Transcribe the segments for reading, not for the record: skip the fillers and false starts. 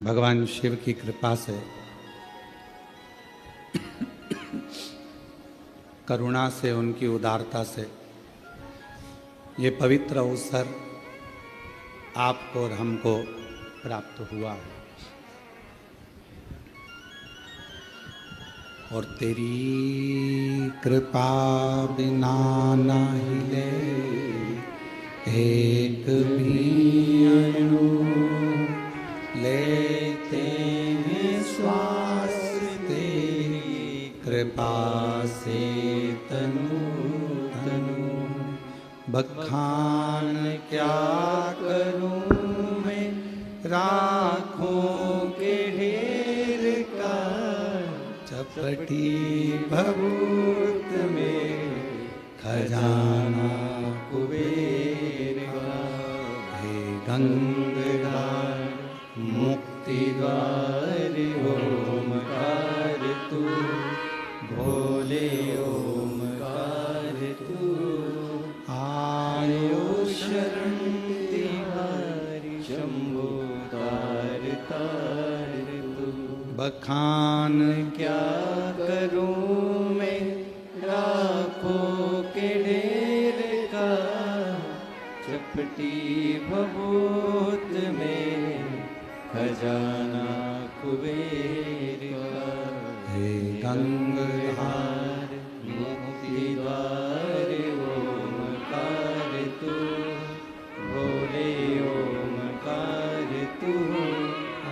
भगवान शिव की कृपा से, करुणा से, उनकी उदारता से ये पवित्र अवसर आपको और हमको प्राप्त हुआ है। और तेरी कृपा बिना ना हिले एक भी अणु, लेते हैं श्वास तेरी कृपा से तनु तनु। बखान क्या करूं मैं राखों के ढेर का, चपटी भभूत में खजाना कुबेर का। हे गंगाधर मुक्ति द्वार ओमकार तू, भोले ओमकार तू। आयो शरण तिहारी शंभो तार तार तू। बखान क्या करूं मैं राखों के ढेर का, चपटी भभूत में खजाना कुबेर का। हे गंगाधर मुक्ति द्वार ओमकार तू, भोले ओमकार तू।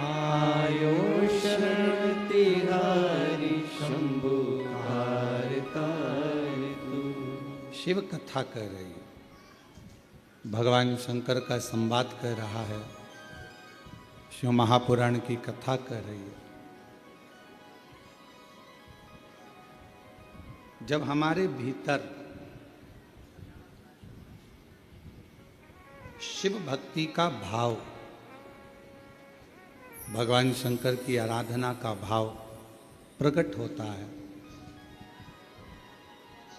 आयो शरण तिहारी शंभु तार तार तू। शिव कथा कर रही है, भगवान शंकर का संवाद कर रहा है, शिव महापुराण की कथा कर रही है। जब हमारे भीतर शिव भक्ति का भाव, भगवान शंकर की आराधना का भाव प्रकट होता है,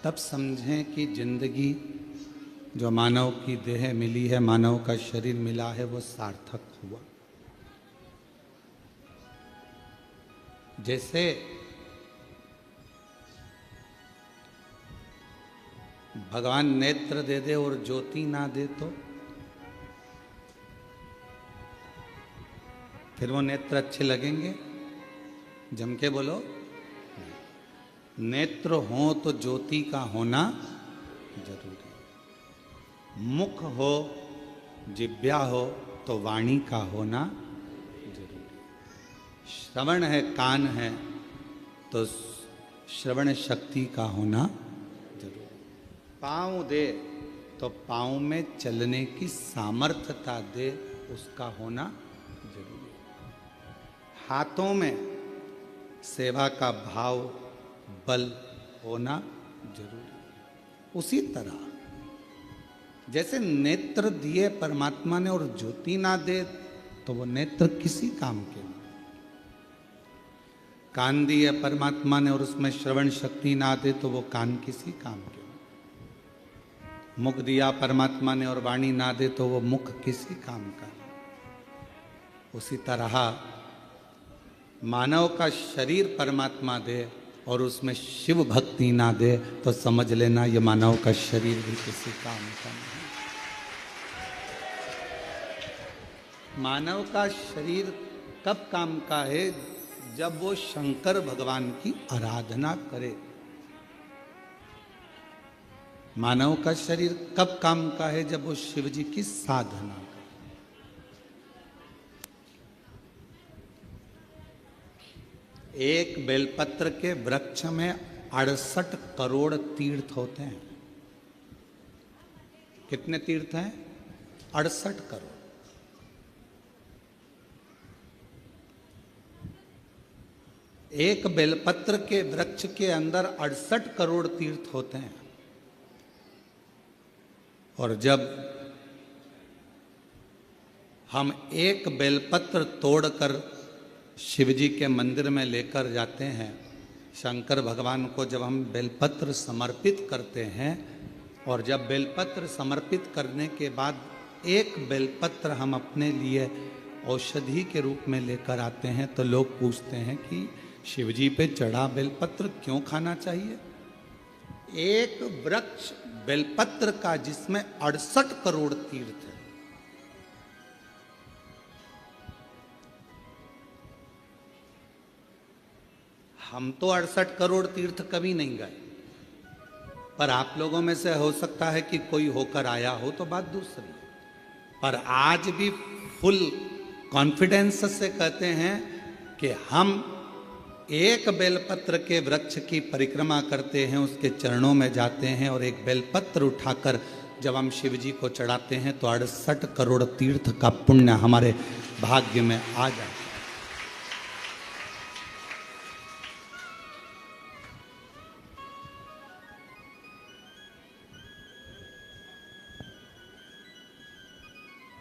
तब समझें कि जिंदगी जो मानव की देह मिली है, मानव का शरीर मिला है, वो सार्थक हुआ। जैसे भगवान नेत्र दे दे और ज्योति ना दे तो फिर वो नेत्र अच्छे लगेंगे? जम के बोलो। नेत्र हो तो ज्योति का होना जरूरी। मुख हो, जिह्वा हो तो वाणी का होना जरूरी। श्रवण है, कान है तो श्रवण शक्ति का होना जरूरी। पाँव दे तो पाँव में चलने की सामर्थ्यता दे, उसका होना जरूरी। हाथों में सेवा का भाव, बल होना जरूरी। उसी तरह जैसे नेत्र दिए परमात्मा ने और ज्योति ना दे तो वो नेत्र किसी काम के नहीं। कान दिए परमात्मा ने और उसमें श्रवण शक्ति ना दे तो वो कान किसी काम के नहीं। मुख दिया परमात्मा ने और वाणी ना दे तो वो मुख किसी काम का नहीं। उसी तरह मानव का शरीर परमात्मा दे और उसमें शिव भक्ति ना दे तो समझ लेना ये मानव का शरीर भी किसी काम का नहीं। मानव का शरीर कब काम का है? जब वो शंकर भगवान की आराधना करे। मानव का शरीर कब काम का है? जब वो शिव जी की साधना करे। एक बेलपत्र के वृक्ष में 68 करोड़ तीर्थ होते हैं। कितने तीर्थ हैं? 68 करोड़। एक बेलपत्र के वृक्ष के अंदर 68 करोड़ तीर्थ होते हैं। और जब हम एक बेलपत्र तोड़कर शिव जी के मंदिर में लेकर जाते हैं, शंकर भगवान को जब हम बेलपत्र समर्पित करते हैं, और जब बेलपत्र समर्पित करने के बाद एक बेलपत्र हम अपने लिए औषधि के रूप में लेकर आते हैं तो लोग पूछते हैं कि शिवजी पे चढ़ा बेलपत्र क्यों खाना चाहिए। एक वृक्ष बेलपत्र का जिसमें 68 करोड़ तीर्थ है। हम तो 68 करोड़ तीर्थ कभी नहीं गए, पर आप लोगों में से हो सकता है कि कोई होकर आया हो तो बात दूसरी है। पर आज भी फुल कॉन्फिडेंस से कहते हैं कि हम एक बेलपत्र के वृक्ष की परिक्रमा करते हैं, उसके चरणों में जाते हैं और एक बेलपत्र उठाकर जब हम शिव जी को चढ़ाते हैं तो 68 करोड़ तीर्थ का पुण्य हमारे भाग्य में आ जाता है।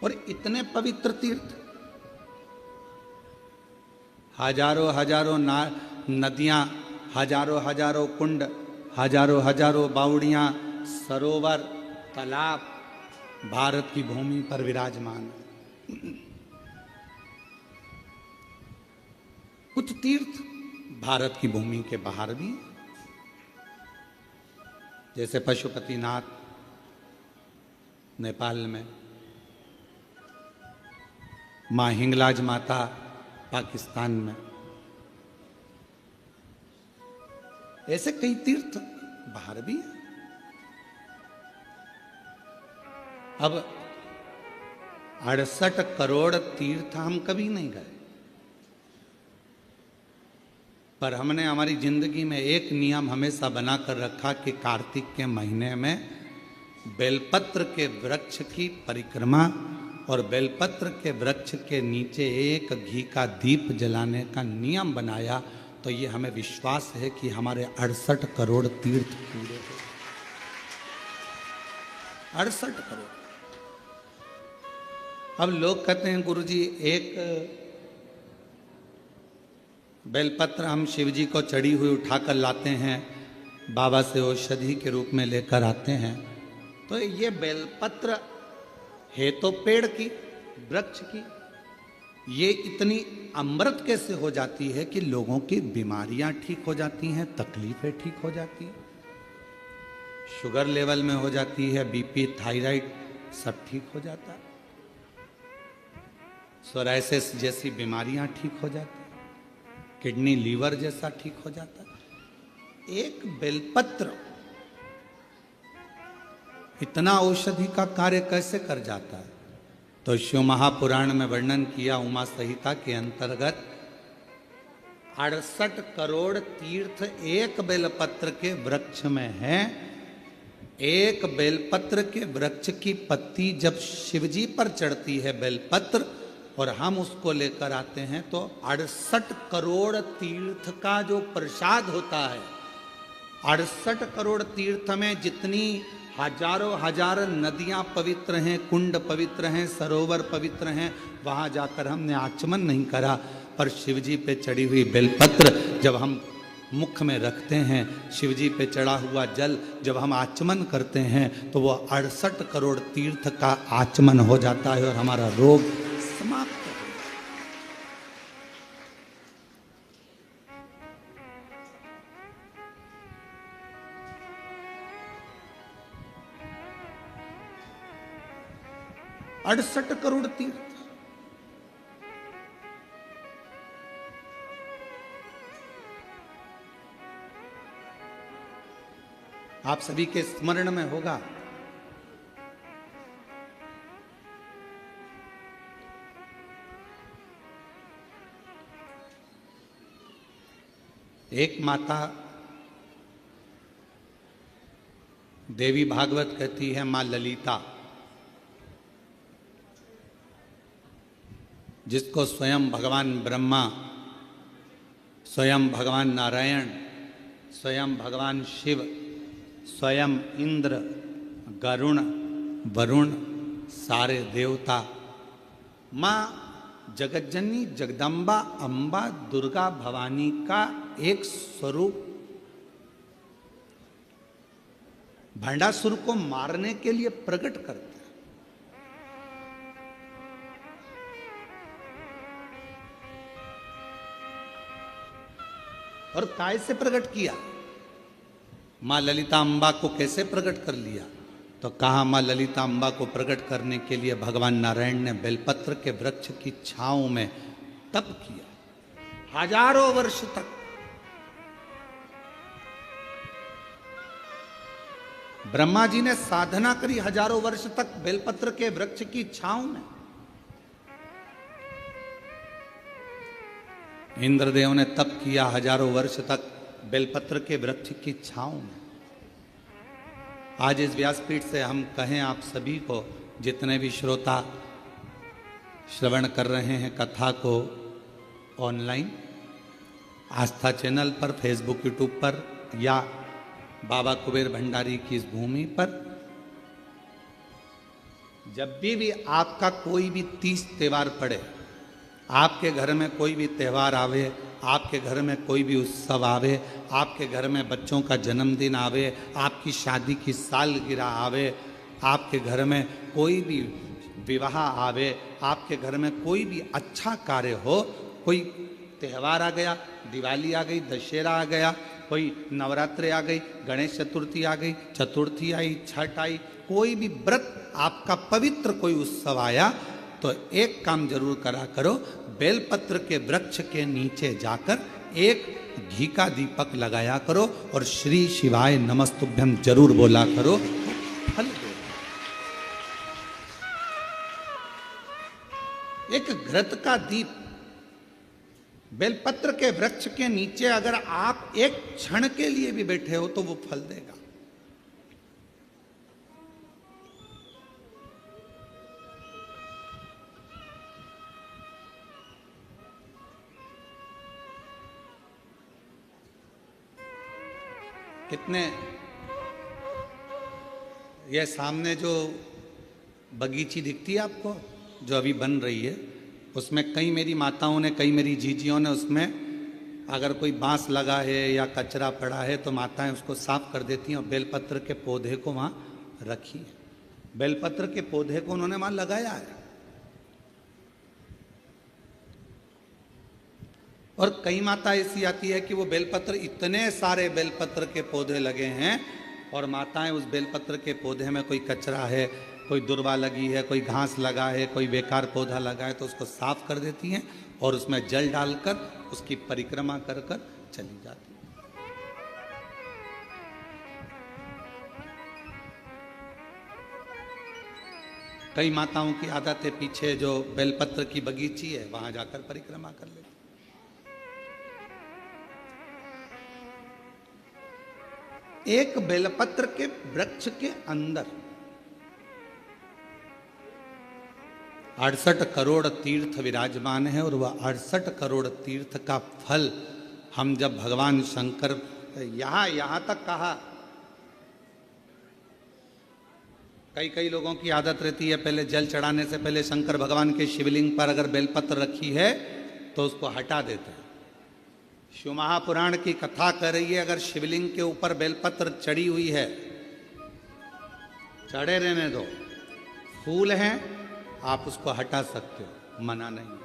और इतने पवित्र तीर्थ, हजारों हजारों नदियां, हजारों हजारों कुंड, हजारों हजारों बावड़ियां, सरोवर, तालाब भारत की भूमि पर विराजमान। कुछ तीर्थ भारत की भूमि के बाहर भी, जैसे पशुपतिनाथ नेपाल में, मां हिंगलाज माता पाकिस्तान में, ऐसे कई तीर्थ बाहर भी हैं। अब 68 करोड़ तीर्थ हम कभी नहीं गए, पर हमने हमारी जिंदगी में एक नियम हमेशा बनाकर रखा कि कार्तिक के महीने में बेलपत्र के वृक्ष की परिक्रमा और बेलपत्र के वृक्ष के नीचे एक घी का दीप जलाने का नियम बनाया। तो ये हमें विश्वास है कि हमारे 68 करोड़ तीर्थ पूरे हो। 68 करोड़। अब लोग कहते हैं गुरुजी एक बेलपत्र हम शिवजी को चढ़ी हुई उठाकर लाते हैं, बाबा से औषधि के रूप में लेकर आते हैं, तो ये बेलपत्र है तो पेड़ की, वृक्ष की, ये इतनी अमृत कैसे हो जाती है कि लोगों की बीमारियां ठीक हो जाती हैं, तकलीफें ठीक हो जाती हैं, शुगर लेवल में हो जाती है, बीपी, थायराइड सब ठीक हो जाता है, सोराइसिस जैसी बीमारियां ठीक हो जाती हैं, किडनी लीवर जैसा ठीक हो जाता है। एक बेलपत्र इतना औषधि का कार्य कैसे कर जाता है? तो शिव महापुराण में वर्णन किया, उमा संहिता के अंतर्गत 68 करोड़ तीर्थ एक बेलपत्र के वृक्ष में है। एक बेलपत्र के वृक्ष की पत्ती जब शिवजी पर चढ़ती है बेलपत्र और हम उसको लेकर आते हैं तो 68 करोड़ तीर्थ का जो प्रसाद होता है, 68 करोड़ तीर्थ में जितनी हजारों हजार नदियां पवित्र हैं, कुंड पवित्र हैं, सरोवर पवित्र हैं, वहां जाकर हमने आचमन नहीं करा, पर शिवजी पे चढ़ी हुई बेलपत्र जब हम मुख में रखते हैं, शिवजी पे चढ़ा हुआ जल जब हम आचमन करते हैं तो वो 68 करोड़ तीर्थ का आचमन हो जाता है और हमारा रोग समाप्त हो जाता है। 68 करोड़ तीर्थ। आप सभी के स्मरण में होगा, एक माता देवी भागवत कहती है, मां ललिता, जिसको स्वयं भगवान ब्रह्मा, स्वयं भगवान नारायण, स्वयं भगवान शिव, स्वयं इंद्र, गरुण, वरुण, सारे देवता, मां जगज्जननी जगदम्बा अम्बा दुर्गा भवानी का एक स्वरूप भंडासुर को मारने के लिए प्रकट करते हैं। और काय से प्रकट किया? मां ललिता अम्बा को कैसे प्रकट कर लिया? तो कहा मां ललिता अम्बा को प्रकट करने के लिए भगवान नारायण ने बेलपत्र के वृक्ष की छांव में तप किया हजारों वर्ष तक। ब्रह्मा जी ने साधना करी हजारों वर्ष तक बेलपत्र के वृक्ष की छांव में। इंद्रदेव ने तप किया हजारों वर्ष तक बेलपत्र के वृक्ष की छांव में। आज इस व्यासपीठ से हम कहें आप सभी को, जितने भी श्रोता श्रवण कर रहे हैं कथा को ऑनलाइन, आस्था चैनल पर, फेसबुक, यूट्यूब पर या बाबा कुबेर भंडारी की इस भूमि पर, जब भी आपका कोई भी तीज त्योहार पड़े, आपके घर में कोई भी त्यौहार आवे, आपके घर में कोई भी उत्सव आवे, आपके घर में बच्चों का जन्मदिन आवे, आपकी शादी की सालगिरह आवे, आपके घर में कोई भी विवाह आवे, आपके घर में कोई भी अच्छा कार्य हो, कोई त्यौहार आ गया, दिवाली आ गई, दशहरा आ गया, कोई नवरात्रि आ गई, गणेश चतुर्थी आ गई, चतुर्थी आई, छठ आई, कोई भी व्रत आपका पवित्र कोई उत्सव आया, तो एक काम जरूर करा करो, बेलपत्र के वृक्ष के नीचे जाकर एक घी का दीपक लगाया करो और श्री शिवाय नमस्तुभ्यम जरूर बोला करो, फल दो। एक घृत का दीप बेलपत्र के वृक्ष के नीचे अगर आप एक क्षण के लिए भी बैठे हो तो वो फल देगा। कितने ये सामने जो बगीची दिखती है आपको, जो अभी बन रही है, उसमें कई मेरी माताओं ने, कई मेरी जीजियों ने, उसमें अगर कोई बांस लगा है या कचरा पड़ा है तो माताएं उसको साफ कर देती हैं और बेलपत्र के पौधे को वहाँ रखी है। बेलपत्र के पौधे को उन्होंने वहाँ लगाया है। और कई माता ऐसी आती है कि वो बेलपत्र, इतने सारे बेलपत्र के पौधे लगे हैं और माताएं उस बेलपत्र के पौधे में कोई कचरा है, कोई दुर्वा लगी है, कोई घास लगा है, कोई बेकार पौधा लगा है, तो उसको साफ कर देती हैं और उसमें जल डालकर उसकी परिक्रमा कर कर चली जाती हैं। कई माताओं की आदत है, पीछे जो बेलपत्र की बगीची है वहां जाकर परिक्रमा कर लेती। एक बेलपत्र के वृक्ष के अंदर 68 करोड़ तीर्थ विराजमान है और वह 68 करोड़ तीर्थ का फल हम जब भगवान शंकर यहां तक कहा, कई लोगों की आदत रहती है पहले जल चढ़ाने से पहले शंकर भगवान के शिवलिंग पर अगर बेलपत्र रखी है तो उसको हटा देते हैं। शिव महापुराण की कथा कर रही है, अगर शिवलिंग के ऊपर बेलपत्र चढ़ी हुई है, चढ़े रहने दो, फूल हैं, आप उसको हटा सकते हो, मना नहीं।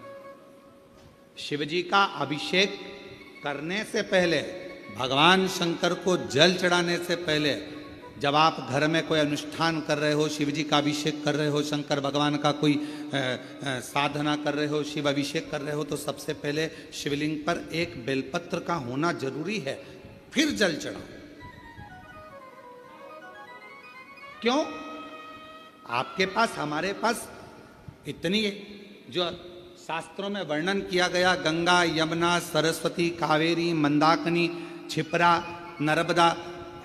शिवजी का अभिषेक करने से पहले, भगवान शंकर को जल चढ़ाने से पहले, जब आप घर में कोई अनुष्ठान कर रहे हो, शिवजी का अभिषेक कर रहे हो, शंकर भगवान का कोई साधना कर रहे हो, शिव अभिषेक कर रहे हो, तो सबसे पहले शिवलिंग पर एक बेलपत्र का होना जरूरी है, फिर जल चढ़ाओ। क्यों? आपके पास, हमारे पास इतनी जो शास्त्रों में वर्णन किया गया, गंगा, यमुना, सरस्वती, कावेरी, मंदाकिनी, क्षिप्रा, नर्मदा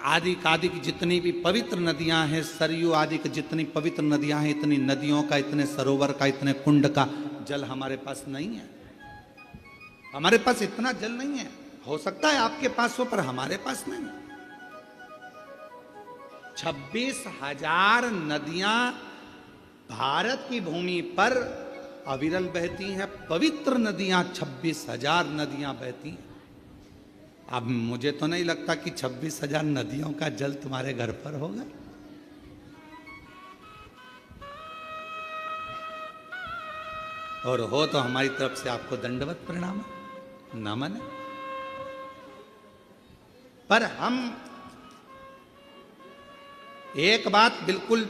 आदि की जितनी भी पवित्र नदियां हैं, सरयू आदि की जितनी पवित्र नदियां हैं, इतनी नदियों का, इतने सरोवर का, इतने कुंड का जल हमारे पास नहीं है। हमारे पास इतना जल नहीं है। हो सकता है आपके पास हो, पर हमारे पास नहीं। 26,000 नदियां भारत की भूमि पर अविरल बहती हैं, पवित्र नदियां 26,000 नदियां बहती हैं। अब मुझे तो नहीं लगता कि 26,000 नदियों का जल तुम्हारे घर पर होगा। और हो तो हमारी तरफ से आपको दंडवत प्रणाम, नमन है। पर हम एक बात बिल्कुल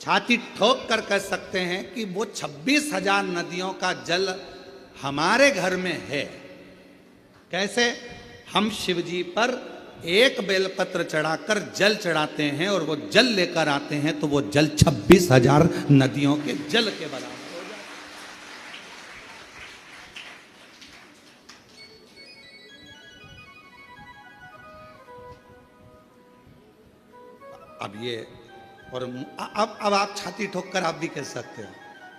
छाती ठोक कर कह सकते हैं कि वो 26,000 नदियों का जल हमारे घर में है। कैसे? हम शिव जी पर एक बेलपत्र चढ़ाकर जल चढ़ाते हैं और वो जल लेकर आते हैं तो वो जल 26,000 नदियों के जल के बराबर हो जाता है। अब ये और अब आप छाती ठोक कर आप भी कह सकते हो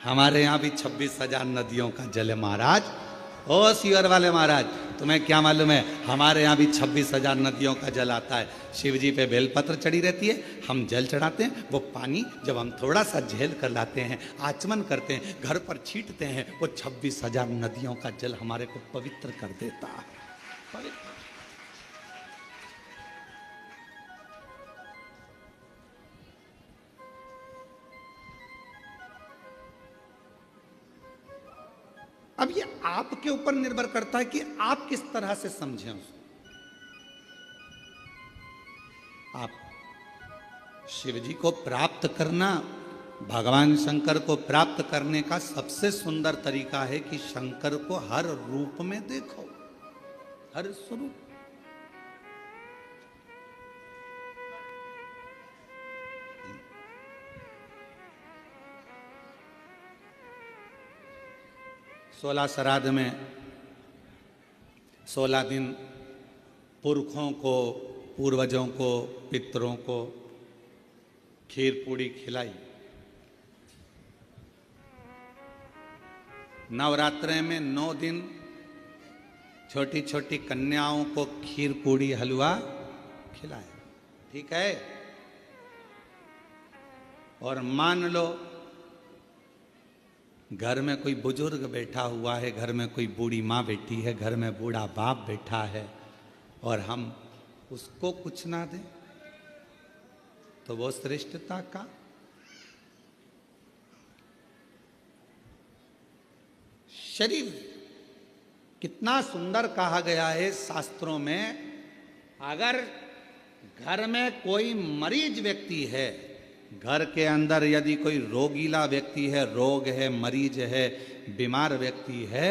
हमारे यहां भी 26,000 नदियों का जल है महाराज। ओ सीवर वाले महाराज, तुम्हें क्या मालूम है, हमारे यहाँ भी 26,000 नदियों का जल आता है। शिव जी पे बेलपत्र चढ़ी रहती है, हम जल चढ़ाते हैं। वो पानी जब हम थोड़ा सा झेल कर लाते हैं, आचमन करते हैं, घर पर छींटते हैं, वो 26,000 नदियों का जल हमारे को पवित्र कर देता है। पवित्र। अब ये आपके ऊपर निर्भर करता है कि आप किस तरह से समझें उसको। आप शिव जी को प्राप्त करना, भगवान शंकर को प्राप्त करने का सबसे सुंदर तरीका है कि शंकर को हर रूप में देखो, हर स्वरूप। 16 श्राद्ध में 16 दिन पुरखों को, पूर्वजों को, पितरों को खीर पूड़ी खिलाई। नवरात्रे में 9 दिन छोटी छोटी कन्याओं को खीर पूड़ी हलवा खिलाया। ठीक है? और मान लो घर में कोई बुजुर्ग बैठा हुआ है, घर में कोई बूढ़ी माँ बैठी है, घर में बूढ़ा बाप बैठा है, और हम उसको कुछ ना दें तो वो श्रेष्ठता का। शरीर कितना सुंदर कहा गया है शास्त्रों में, अगर घर में कोई मरीज व्यक्ति है, घर के अंदर यदि कोई रोगीला व्यक्ति है, रोग है, मरीज है, बीमार व्यक्ति है,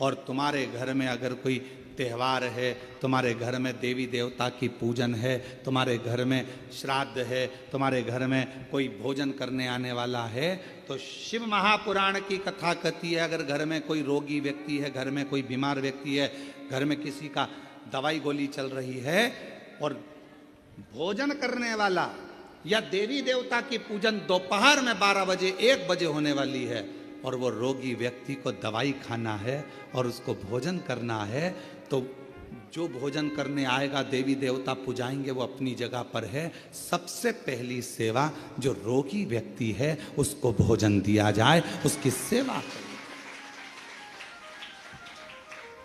और तुम्हारे घर में अगर कोई त्यौहार है, तुम्हारे घर में देवी देवता की पूजन है, तुम्हारे घर में श्राद्ध है, तुम्हारे घर में कोई भोजन करने आने वाला है, तो शिव महापुराण की कथा कहती है अगर घर में कोई रोगी व्यक्ति है, घर में कोई बीमार व्यक्ति है, घर में किसी का दवाई गोली चल रही है, और भोजन करने वाला या देवी देवता की पूजन दोपहर में 12 बजे 1 बजे होने वाली है, और वो रोगी व्यक्ति को दवाई खाना है और उसको भोजन करना है, तो जो भोजन करने आएगा देवी देवता पुजाएंगे, वो अपनी जगह पर है। सबसे पहली सेवा जो रोगी व्यक्ति है उसको भोजन दिया जाए, उसकी सेवा करें।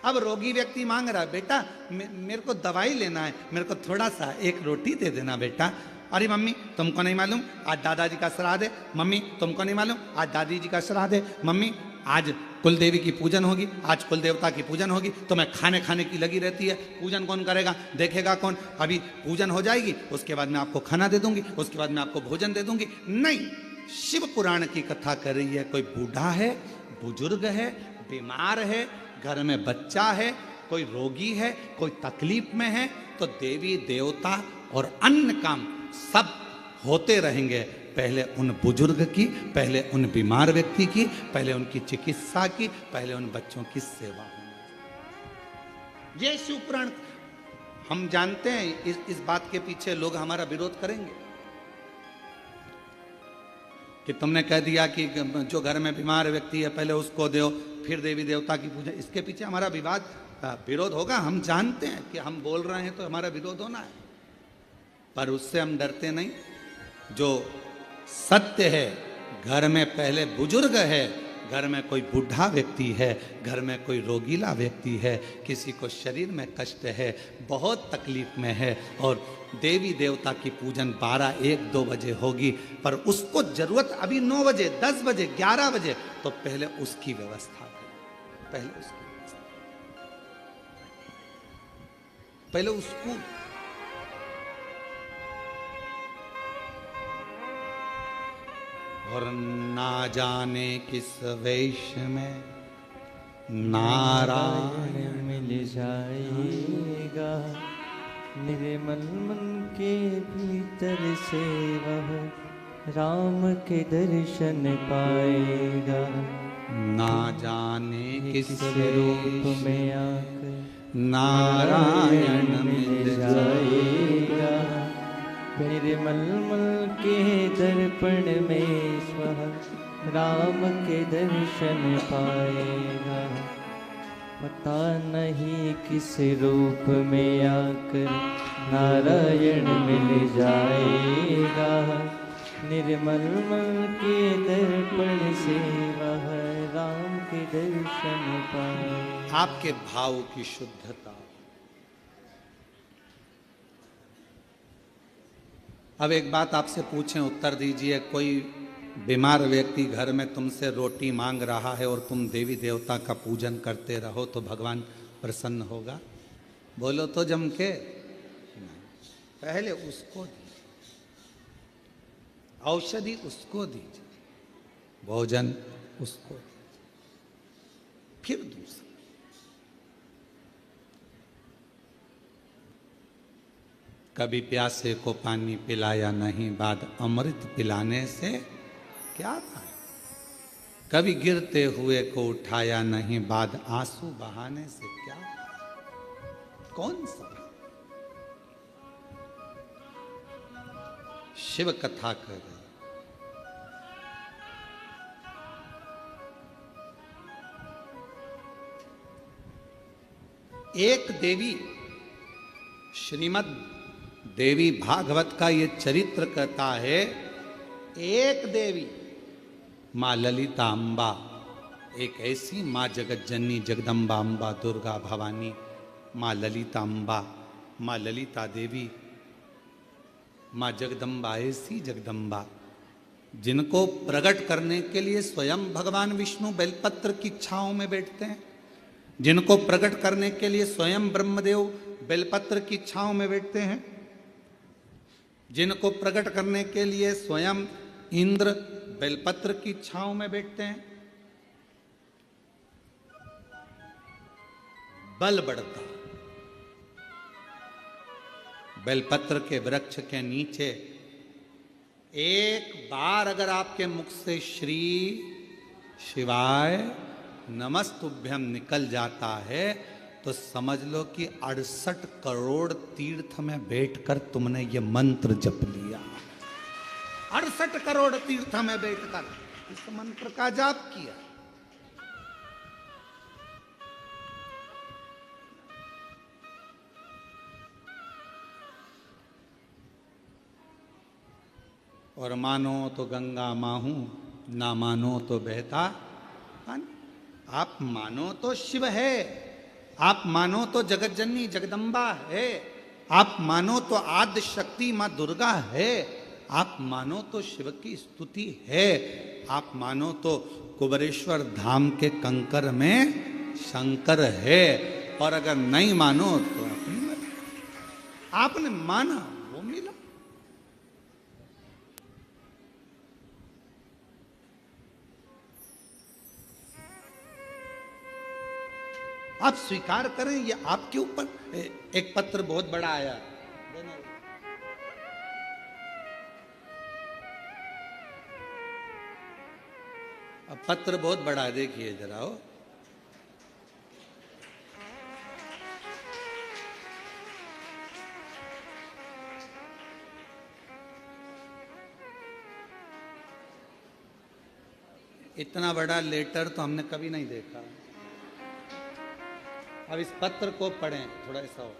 अब रोगी व्यक्ति मांग रहा है, बेटा मेरे को दवाई लेना है, मेरे को थोड़ा सा एक रोटी दे देना बेटा। अरे मम्मी तुमको नहीं मालूम आज दादाजी का श्राद्ध है, मम्मी तुमको नहीं मालूम आज दादी जी का श्राद्ध है, मम्मी आज कुल देवी की पूजन होगी, आज कुल देवता की पूजन होगी, तो मैं खाने की लगी रहती है, पूजन कौन करेगा, देखेगा कौन, अभी पूजन हो जाएगी उसके बाद मैं आपको खाना दे दूंगी, उसके बाद मैं आपको भोजन दे दूंगी। नहीं, शिव पुराण की कथा कर रही है, कोई बूढ़ा है, बुजुर्ग है, बीमार है, घर में बच्चा है, कोई रोगी है, कोई तकलीफ में है, तो देवी देवता और अन्य काम सब होते रहेंगे। पहले उन बुजुर्ग की, पहले उन बीमार व्यक्ति की, पहले उनकी चिकित्सा की, पहले उन बच्चों की सेवा होनी। ये शिव पुराण। हम जानते हैं इस बात के पीछे लोग हमारा विरोध करेंगे कि तुमने कह दिया कि जो घर में बीमार व्यक्ति है पहले उसको दो, फिर देवी देवता की पूजा। इसके पीछे हमारा विरोध होगा। हम जानते हैं कि हम बोल रहे हैं तो हमारा विरोध होना है, पर उससे हम डरते नहीं। जो सत्य है, घर में पहले बुजुर्ग है, घर में कोई बूढ़ा व्यक्ति है, घर में कोई रोगीला व्यक्ति है, किसी को शरीर में कष्ट है, बहुत तकलीफ में है, और देवी देवता की पूजन 12, 1, 2 बजे होगी, पर उसको जरूरत अभी 9 बजे, 10 बजे, 11 बजे, तो पहले उसकी व्यवस्था करें, पहले उसको और ना जाने किस वेश में नारायण मिल जाएगा, निर्मल मन के भीतर से वह राम के दर्शन पाएगा। ना जाने किस रूप में आकर नारायण मिल जाएगा, निर्मल मन के दर्पण में स्वः राम के दर्शन पाएगा। पता नहीं किस रूप में आकर नारायण मिल जाएगा, निर्मल मन के दर्पण से वह राम के दर्शन पाएगा। आपके भाव की शुद्धता। अब एक बात आपसे पूछें, उत्तर दीजिए। कोई बीमार व्यक्ति घर में तुमसे रोटी मांग रहा है और तुम देवी देवता का पूजन करते रहो तो भगवान प्रसन्न होगा? बोलो तो जम के। पहले उसको दीजिए, औषधि उसको दीजिए, भोजन उसको, फिर दूसरा। कभी प्यासे को पानी पिलाया नहीं, बाद अमृत पिलाने से क्या था? कभी गिरते हुए को उठाया नहीं, बाद आंसू बहाने से क्या? कौन सा? शिव कथा कर रहे। एक देवी, श्रीमद् देवी भागवत का ये चरित्र कहता है, एक देवी माँ ललिता अम्बा, एक ऐसी माँ जगत जननी जगदम्बा अम्बा दुर्गा भवानी, माँ ललिता अम्बा, माँ ललिता देवी, माँ जगदम्बा, ऐसी जगदम्बा जिनको प्रकट करने के लिए स्वयं भगवान विष्णु बेलपत्र की छांव में बैठते हैं, जिनको प्रकट करने के लिए स्वयं ब्रह्मदेव बेलपत्र की छांव में बैठते हैं, जिनको प्रकट करने के लिए स्वयं इंद्र बेलपत्र की छांव में बैठते हैं। बल बढ़ता। बेलपत्र के वृक्ष के नीचे एक बार अगर आपके मुख से श्री शिवाय नमस्तुभ्यम निकल जाता है तो समझ लो कि 68 करोड़ तीर्थ में बैठकर तुमने ये मंत्र जप लिया। 68 करोड़ तीर्थ में बैठकर इस मंत्र का जाप किया। और मानो तो गंगा माहूं, ना मानो तो बहता पानी। आप मानो तो शिव है, आप मानो तो जगत जननी जगदम्बा है, आप मानो तो आद्य शक्ति माँ दुर्गा है, आप मानो तो शिव की स्तुति है, आप मानो तो कुबेरेश्वर धाम के कंकर में शंकर है, और अगर नहीं मानो तो अपनी मर्जी। आपने माना वो मिला। आप स्वीकार करें, ये आपके ऊपर। एक पत्र बहुत बड़ा आया, अब पत्र बहुत बड़ा है, देखिए जरा। हो इतना बड़ा लेटर तो हमने कभी नहीं देखा। अब इस पत्र को पढ़ें थोड़ा ऐसा हो।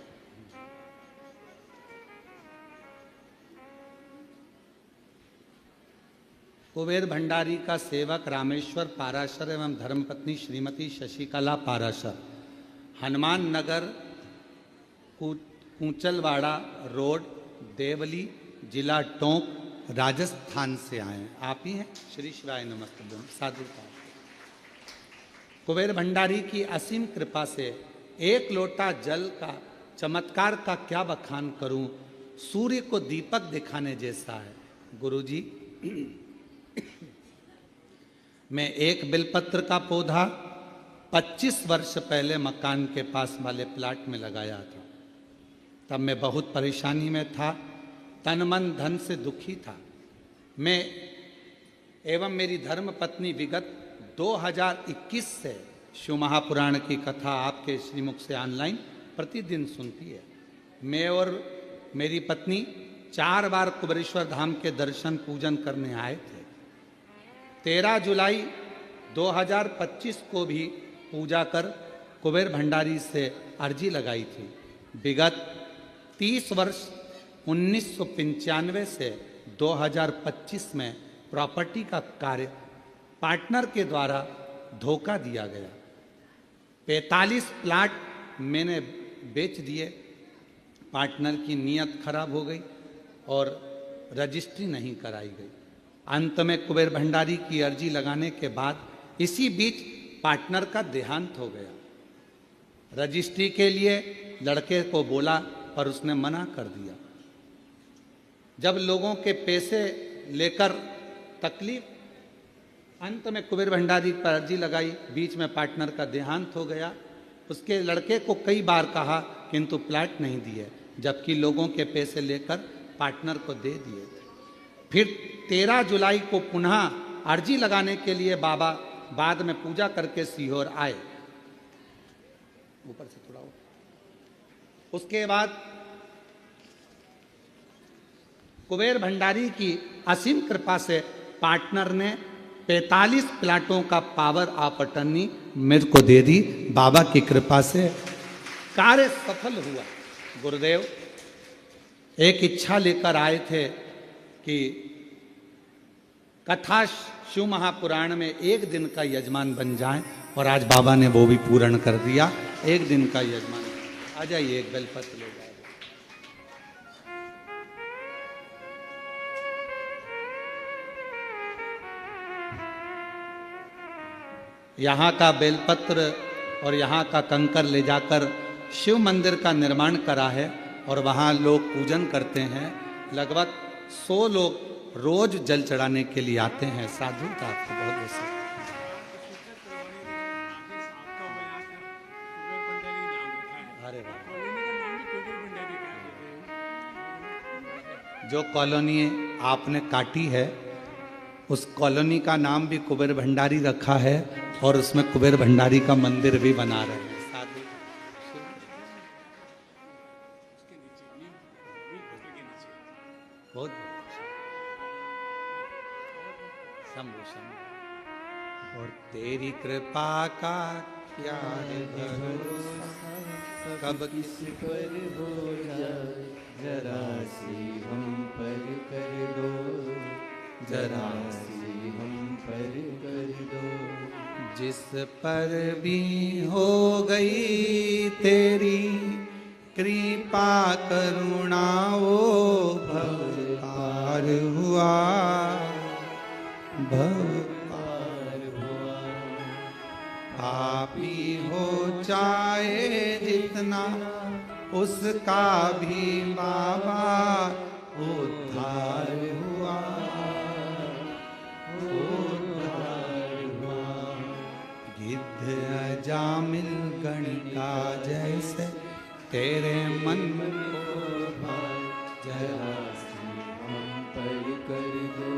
कुबेर भंडारी का सेवक रामेश्वर पाराशर एवं धर्मपत्नी श्रीमती शशिकला पाराशर, हनुमान नगर कूचलवाड़ा रोड, देवली, जिला टोंक, राजस्थान से आए। आप ही हैं? श्री शिवाय नमस्ते। साधु कुबेर भंडारी की असीम कृपा से एक लोटा जल का चमत्कार का क्या बखान करूं, सूर्य को दीपक दिखाने जैसा है। गुरुजी मैं एक बेलपत्र का पौधा 25 वर्ष पहले मकान के पास वाले प्लाट में लगाया था। तब मैं बहुत परेशानी में था, तन मन धन से दुखी था। मैं एवं मेरी धर्म पत्नी विगत 2021 से शिव महापुराण की कथा आपके श्रीमुख से ऑनलाइन प्रतिदिन सुनती है। मैं और मेरी पत्नी 4 बार कुबेरेश्वर धाम के दर्शन पूजन करने आए थे। 13 जुलाई 2025 को भी पूजा कर कुबेर भंडारी से अर्जी लगाई थी। विगत 30 वर्ष 1995 से 2025 में प्रॉपर्टी का कार्य पार्टनर के द्वारा धोखा दिया गया। 45 प्लाट मैंने बेच दिए। पार्टनर की नीयत खराब हो गई और रजिस्ट्री नहीं कराई गई। अंत में कुबेर भंडारी की अर्जी लगाने के बाद इसी बीच पार्टनर का देहांत हो गया। रजिस्ट्री के लिए लड़के को बोला पर उसने मना कर दिया। जब लोगों के पैसे लेकर तकलीफ, अंत में कुबेर भंडारी पर अर्जी लगाई, बीच में पार्टनर का देहांत हो गया। उसके लड़के को कई बार कहा किंतु प्लाट नहीं दिए, जबकि लोगों के पैसे लेकर पार्टनर को दे दिए थे। फिर 13 जुलाई को पुनः अर्जी लगाने के लिए बाबा बाद में पूजा करके सीहोर आए। ऊपर से थोड़ा उसके बाद कुबेर भंडारी की असीम कृपा से पार्टनर ने 45 प्लाटों का पावर ऑफ अटर्नी मेरे को दे दी। बाबा की कृपा से कार्य सफल हुआ। गुरुदेव एक इच्छा लेकर आए थे कि कथा शिव महापुराण में एक दिन का यजमान बन जाए, और आज बाबा ने वो भी पूर्ण कर दिया। एक दिन का यजमान। आ जाइए, एक बेलपत्र ले जाए। यहाँ का बेलपत्र और यहाँ का कंकर ले जाकर शिव मंदिर का निर्माण करा है और वहाँ लोग पूजन करते हैं। लगभग 100 लोग रोज जल चढ़ाने के लिए आते हैं। साधु का आपको बहुत बहुत अरे जो कॉलोनी आपने काटी है उस कॉलोनी का नाम भी कुबेर भंडारी रखा है और उसमें कुबेर भंडारी का मंदिर भी बना रहे हैं। साधु बहुत शंभु शंभु। और तेरी कृपा का क्या है भरोसा, कब किस पर हो जाए, जरा सी हम पर कर दो, जरा सी हम पर कर दो। जिस पर भी हो गई तेरी कृपा करुणा वो भव पार हुआ, भव पार हुआ। पापी हो चाहे जितना उसका भी बाबा उद्धार हुआ, उद्धार हुआ। गिद्ध अजामिल गणिका जैसे तेरे मन को भाए, जरा सी हम पर कर दो,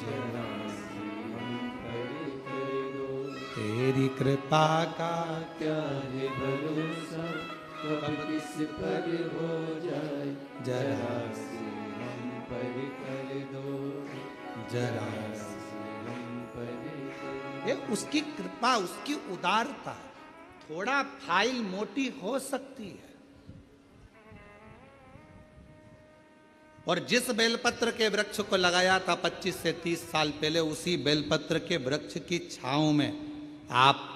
जरा सी हम पर कर दो। तेरी कृपा का क्या है भरोसा, कब किस पर हो जाए, जरा सी हम पर कर दो, जरा सी हम पर कर ये उसकी कृपा, उसकी उदारता। थोड़ा फाइल मोटी हो सकती है, और जिस बेलपत्र के वृक्ष को लगाया था 25 से 30 साल पहले, उसी बेलपत्र के वृक्ष की छांव में आप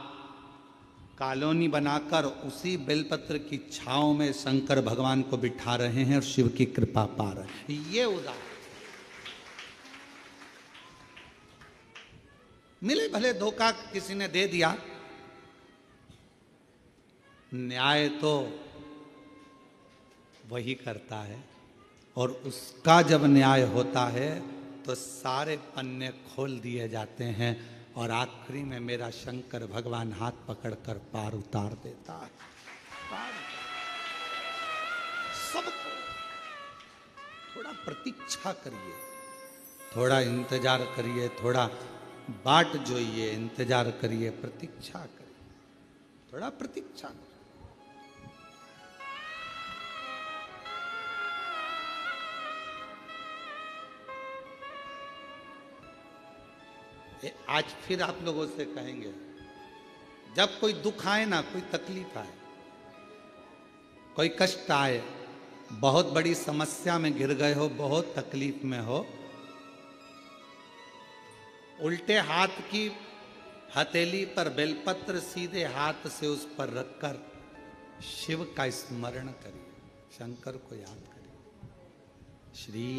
कॉलोनी बनाकर उसी बेलपत्र की छांव में शंकर भगवान को बिठा रहे हैं और शिव की कृपा पा रहे हैं। ये उदाहरण मिले भले धोखा किसी ने दे दिया, न्याय तो वही करता है, और उसका जब न्याय होता है तो सारे पन्ने खोल दिए जाते हैं और आखिरी में मेरा शंकर भगवान हाथ पकड़कर पार उतार देता है। सबको थोड़ा प्रतीक्षा करिए, थोड़ा इंतजार करिए, थोड़ा बाट जोइए, इंतजार करिए, प्रतीक्षा करिए, थोड़ा प्रतीक्षा करिए। आज फिर आप लोगों से कहेंगे, जब कोई दुख आए ना, कोई तकलीफ आए, कोई कष्ट आए, बहुत बड़ी समस्या में घिर गए हो, बहुत तकलीफ में हो, उल्टे हाथ की हथेली पर बेलपत्र सीधे हाथ से उस पर रखकर शिव का स्मरण करिए, शंकर को याद करिए। श्री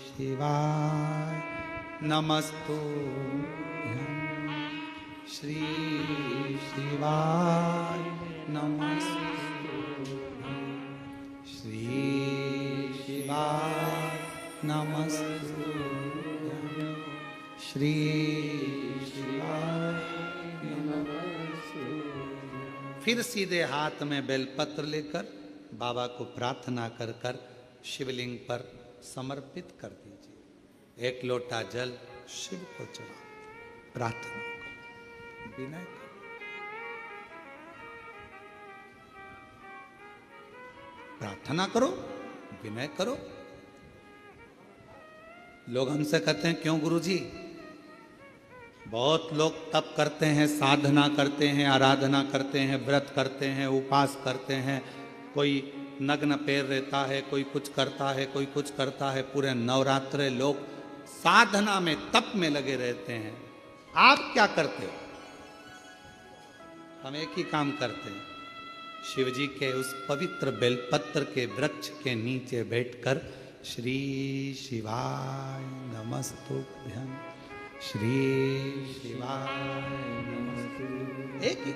शिवाय नमस्तुभ्यं, श्री शिवाय नमस्तुभ्यं, श्री शिवाय नमस्तुभ्यं, श्री शिवाय नमस्तुभ्यं। फिर सीधे हाथ में बेलपत्र लेकर बाबा को प्रार्थना कर कर शिवलिंग पर समर्पित कर दीजिए। एक लोटा जल शिव को चढ़ाओ, प्रार्थना करो, विनय करो। प्रार्थना करो, विनय करो। लोग हमसे कहते हैं, क्यों गुरुजी? बहुत लोग तप करते हैं, साधना करते हैं, आराधना करते हैं, व्रत करते हैं, उपवास करते हैं, कोई नग्न पैर रहता है, कोई कुछ करता है, कोई कुछ करता है, पूरे नवरात्रे लोग साधना में, तप में लगे रहते हैं। आप क्या करते हो? हम एक ही काम करते हैं, शिव जी के उस पवित्र बेलपत्र के वृक्ष के नीचे बैठकर श्री शिवाय नमस्तुभ्यं, श्री शिवाय नमस्तुभ्यं, एक ही।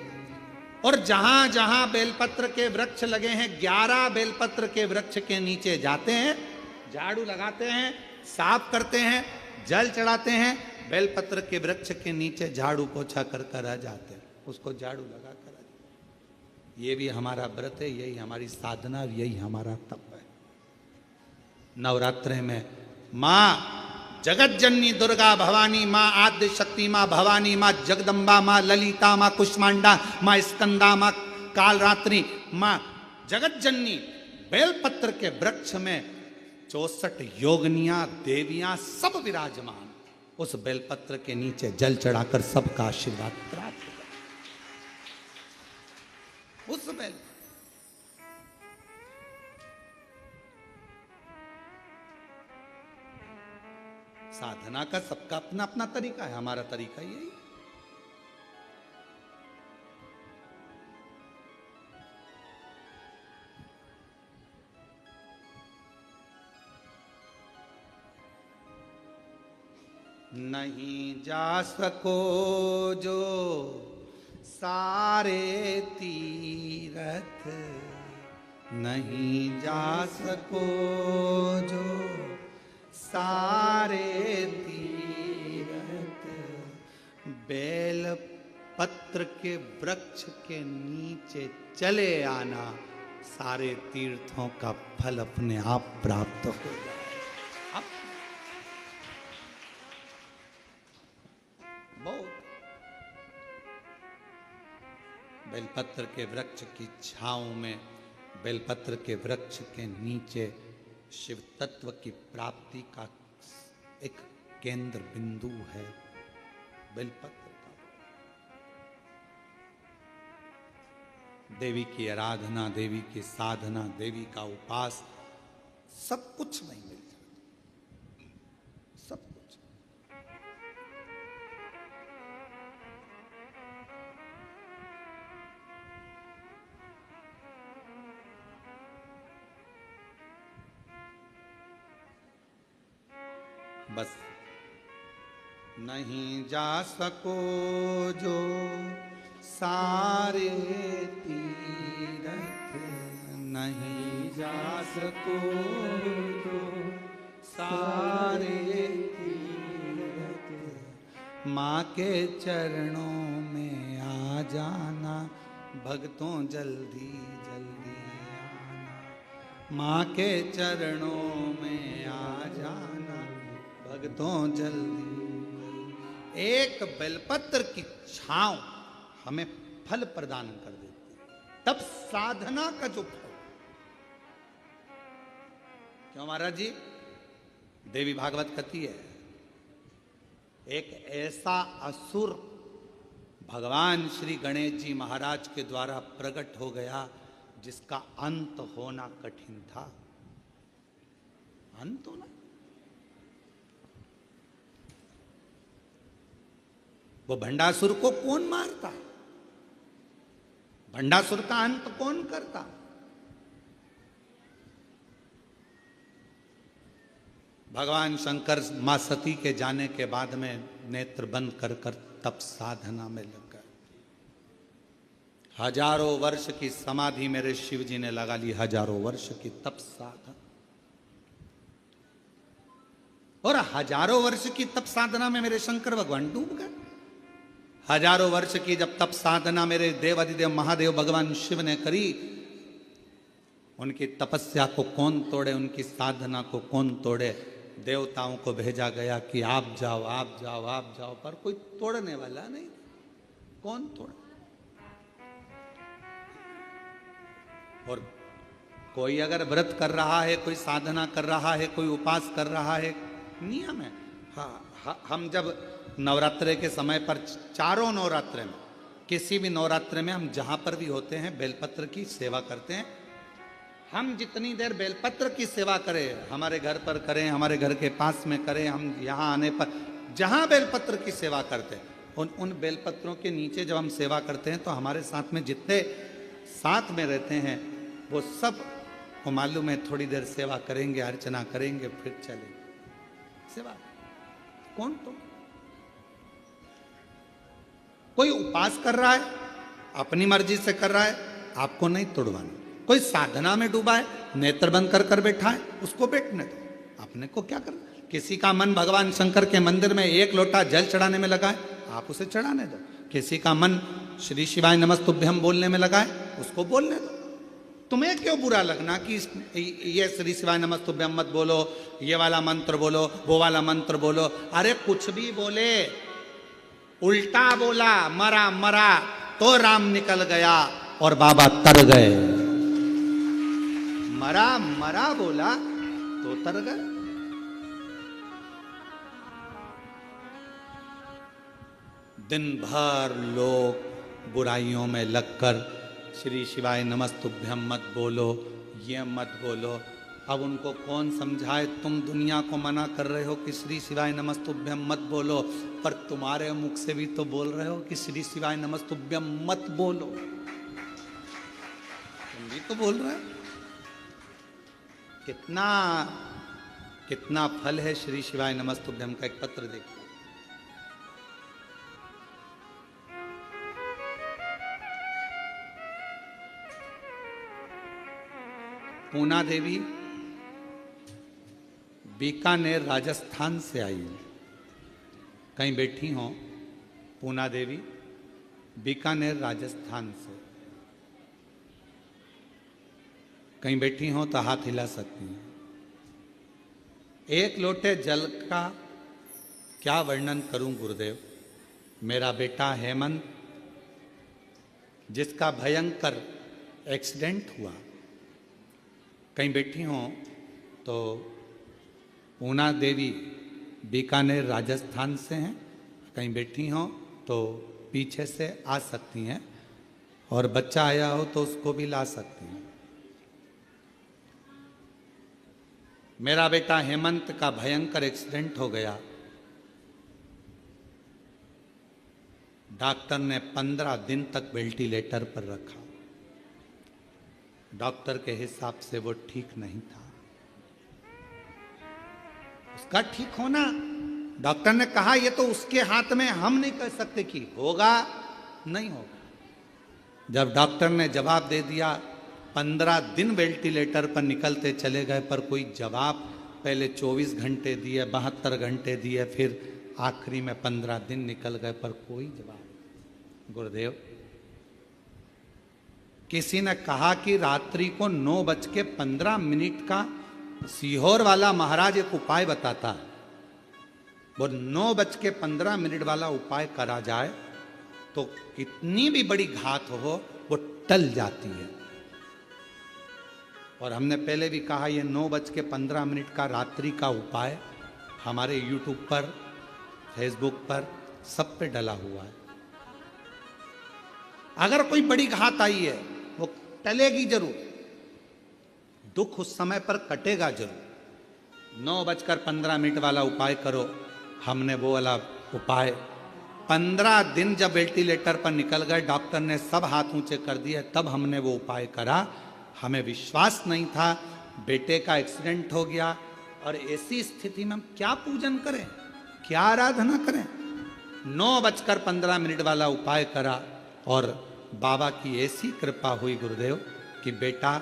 और जहां जहां बेलपत्र के वृक्ष लगे हैं, 11 बेलपत्र के वृक्ष के नीचे जाते हैं, झाड़ू लगाते हैं, साफ करते हैं, जल चढ़ाते हैं, बेलपत्र के वृक्ष के नीचे झाड़ू पोछा कर कर आ जाते हैं, उसको झाड़ू लगा कर आ जाते। ये भी हमारा व्रत है, यही हमारी साधना, यही हमारा तप है। नवरात्रे में माँ जगत जननी दुर्गा भवानी, माँ आद्य शक्ति, माँ भवानी, माँ जगदम्बा, माँ ललिता, माँ कुष्मांडा, माँ स्कंदा, माँ कालरात्रि, माँ जगत जननी बेलपत्र के वृक्ष में 64 योगनियां, देवियां सब विराजमान, उस बेलपत्र के नीचे जल चढ़ाकर सबका आशीर्वाद प्राप्त करें। उस बेल साधना का सबका अपना अपना तरीका है, हमारा तरीका यही। नहीं जा सको जो सारे तीरथ, नहीं जा सको जो सारे तीरथ, बेल पत्र के वृक्ष के नीचे चले आना, सारे तीर्थों का फल अपने आप प्राप्त हो जाए। बहुत बेलपत्र के वृक्ष की छांव में, बेलपत्र के वृक्ष के नीचे शिव तत्व की प्राप्ति का एक केंद्र बिंदु है बेलपत्र का। देवी की आराधना, देवी की साधना, देवी का उपास, सब कुछ नहीं मिल जाता, सब कुछ। बस नहीं जा सको जो सारे तीरथ, नहीं जा सको जो सारे तीरथ, माँ के चरणों में आ जाना, भक्तों जल्दी जल्दी आना। माँ के चरणों में आ जाना, भक्तों जल्दी जल्दी। एक बेलपत्र की छांव हमें फल प्रदान कर देती है, तब साधना का जो फल। क्यों महाराज जी? देवी भागवत कहती है, एक ऐसा असुर भगवान श्री गणेश जी महाराज के द्वारा प्रकट हो गया जिसका अंत होना कठिन था। अंत होना, वो भंडासुर को कौन मारता? भंडासुर का अंत कौन करता? भगवान शंकर मां सती के जाने के बाद में नेत्र बंद कर कर तप साधना में लग गए। हजारों वर्ष की समाधि मेरे शिव जी ने लगा ली, हजारों वर्ष की तप साधना। और हजारों वर्ष की तप साधना में मेरे शंकर भगवान डूब गए। हजारों वर्ष की जब तप साधना मेरे देव अधिदेव महादेव भगवान शिव ने करी, उनकी तपस्या को कौन तोड़े, उनकी साधना को कौन तोड़े? देवताओं को भेजा गया कि आप जाओ आप जाओ आप जाओ, पर कोई तोड़ने वाला नहीं। कौन तोड़े? और कोई अगर व्रत कर रहा है, कोई साधना कर रहा है, कोई उपास कर रहा है, नियम है। हाँ, हम जब नवरात्रे के समय पर, चारों नवरात्रे में, किसी भी नवरात्रे में हम जहां पर भी होते हैं बेलपत्र की सेवा करते हैं। हम जितनी देर बेलपत्र की सेवा करें, हमारे घर पर करें, हमारे घर के पास में करें, हम यहाँ आने पर जहाँ बेलपत्र की सेवा करते हैं, उन बेलपत्रों के नीचे जब हम सेवा करते हैं तो हमारे साथ में जितने साथ में रहते हैं वो सब को मालूम है थोड़ी देर सेवा करेंगे, अर्चना करेंगे, फिर चलेंगे। सेवा कौन? तो कोई उपास कर रहा है, अपनी मर्जी से कर रहा है, आपको नहीं तोड़वाना। कोई साधना में डूबा है, नेत्र बंद कर कर बैठा है, उसको बैठने दो। अपने को क्या करना? किसी का मन भगवान शंकर के मंदिर में एक लोटा जल चढ़ाने में लगा है, आप उसे चढ़ाने दो। किसी का मन श्री शिवाय नमस्तुभ्यम बोलने में लगा है, उसको बोलने दो। तुम्हें क्यों बुरा लगना कि ये श्री शिवाय नमस्तुभ्यम मत बोलो, ये वाला मंत्र बोलो, वो वाला मंत्र बोलो? अरे कुछ भी बोले, उल्टा बोला, मरा मरा तो राम निकल गया और बाबा तर गए। मरा मरा बोला तो तर गए। दिन भर लोग बुराइयों में लगकर श्री शिवाय नमस्तुभ्यम मत बोलो, ये मत बोलो। अब उनको कौन समझाए? तुम दुनिया को मना कर रहे हो कि श्री शिवाय नमस्तुभ्यम मत बोलो, पर तुम्हारे मुख से भी तो बोल रहे हो कि श्री शिवाय नमस्तुभ्यम मत बोलो। तुम भी तो बोल रहे हो। कितना कितना फल है श्री शिवाय नमस्तुभ्यम का। एक पत्र देखो, पूना देवी बीकानेर राजस्थान से आई। कहीं बैठी हो पूना देवी बीकानेर राजस्थान से, कहीं बैठी हो तो हाथ हिला सकती हैं। एक लोटे जल का क्या वर्णन करूं गुरुदेव। मेरा बेटा हेमंत, जिसका भयंकर एक्सीडेंट हुआ, कहीं बैठी हो तो पूना देवी बीकानेर राजस्थान से हैं, कहीं बैठी हो तो पीछे से आ सकती हैं, और बच्चा आया हो तो उसको भी ला सकती हैं। मेरा बेटा हेमंत का भयंकर एक्सीडेंट हो गया। डॉक्टर ने 15 दिन तक वेंटिलेटर पर रखा। डॉक्टर के हिसाब से वो ठीक नहीं था। उसका ठीक होना, डॉक्टर ने कहा ये तो उसके हाथ में, हम नहीं कह सकते कि होगा नहीं होगा। जब डॉक्टर ने जवाब दे दिया, 15 दिन वेंटिलेटर पर निकलते चले गए, पर कोई जवाब, पहले 24 घंटे दिए, 72 घंटे दिए, फिर आखिरी में 15 दिन निकल गए पर कोई जवाब नहीं। गुरुदेव, किसी ने कहा कि रात्रि को 9:15 का सीहोर वाला महाराज एक उपाय बताता है, वो 9:15 वाला उपाय करा जाए तो कितनी भी बड़ी घात हो वो टल जाती है। और हमने पहले भी कहा ये 9:15 का रात्रि का उपाय हमारे YouTube पर, फेसबुक पर, सब पे डला हुआ है। अगर कोई बड़ी घात आई है वो टलेगी जरूर, दुख उस समय पर कटेगा जरूर। 9:15 वाला उपाय करो। हमने वो वाला उपाय 15 दिन जब वेंटिलेटर पर निकल गए, डॉक्टर ने सब हाथ ऊंचे कर दिए, तब हमने वो उपाय करा। हमें विश्वास नहीं था, बेटे का एक्सीडेंट हो गया और ऐसी स्थिति में हम क्या पूजन करें, क्या आराधना करें। 9:15 वाला उपाय करा और बाबा की ऐसी कृपा हुई गुरुदेव कि बेटा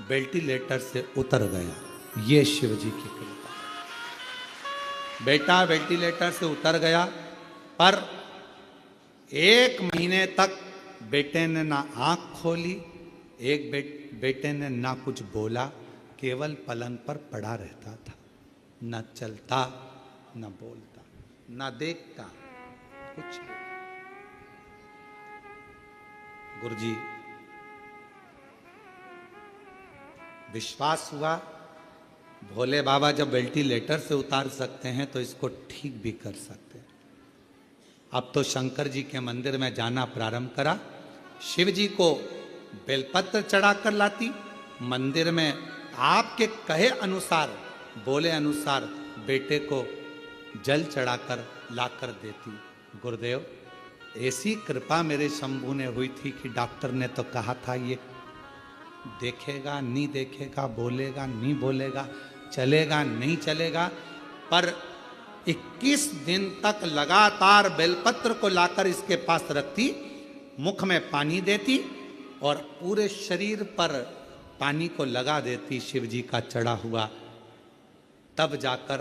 वेंटिलेटर से उतर गया। ये शिव जी की कृपा। बेटा वेंटिलेटर से उतर गया, पर 1 महीने तक बेटे ने ना आंख खोली, बेटे ने ना कुछ बोला, केवल पलंग पर पड़ा रहता था, न चलता, न बोलता, न देखता, कुछ नहीं। गुरुजी, विश्वास हुआ भोले बाबा जब वेंटिलेटर से उतार सकते हैं तो इसको ठीक भी कर सकते हैं। अब तो शंकर जी के मंदिर में जाना प्रारंभ करा। शिव जी को बेलपत्र चढ़ाकर लाती, मंदिर में आपके कहे अनुसार, बोले अनुसार बेटे को जल चढ़ाकर लाकर देती। गुरुदेव, ऐसी कृपा मेरे शंभू ने हुई थी कि डॉक्टर ने तो कहा था ये देखेगा नहीं देखेगा, बोलेगा नहीं बोलेगा, चलेगा नहीं चलेगा, पर 21 दिन तक लगातार बेलपत्र को लाकर इसके पास रखती, मुख में पानी देती और पूरे शरीर पर पानी को लगा देती शिव जी का चढ़ा हुआ। तब जाकर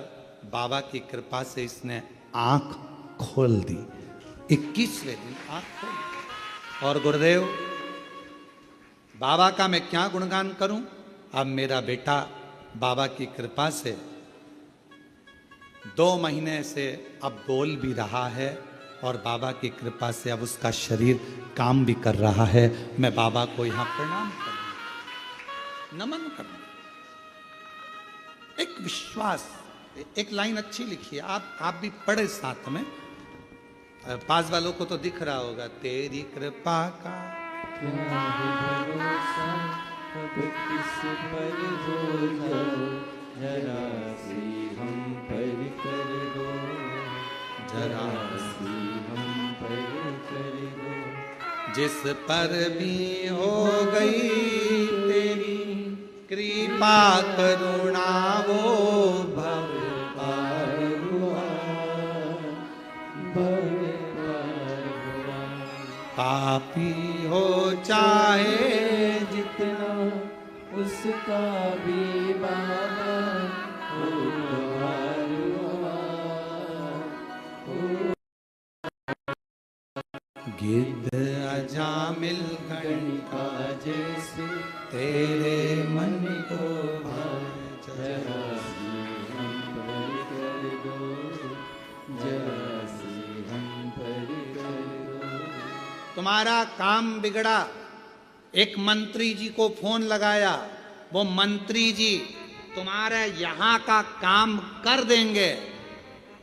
बाबा की कृपा से इसने आंख खोल दी। 21वें दिन आंख खोल। और गुरुदेव, बाबा का मैं क्या गुणगान करूं। अब मेरा बेटा बाबा की कृपा से 2 महीने से अब बोल भी रहा है और बाबा की कृपा से अब उसका शरीर काम भी कर रहा है। मैं बाबा को यहाँ प्रणाम करूँ, नमन करूँ। एक विश्वास, एक लाइन अच्छी लिखी है, आप भी पढ़े साथ में। पास वालों को तो दिख रहा होगा, तेरी कृपा का क्या है भरोसा, अब किस पर हो जाओ, जरा सी हम पर कर दो, जरा सी हम पर कर दो। जिस पर भी हो गई तेरी कृपा करुणा वो भव पार हुआ, भव पार हुआ। पापी हो चाहे जितना उसका भी बाबा उद्धार हुआ, गिद्ध अजामिल गणिका जैसे तेरे मन को भाए, जरा सी हम पर कर दो, जरा सी हम पर कर दो। तुम्हारा काम बिगड़ा। एक मंत्री जी को फोन लगाया, वो मंत्री जी तुम्हारे यहाँ का काम कर देंगे,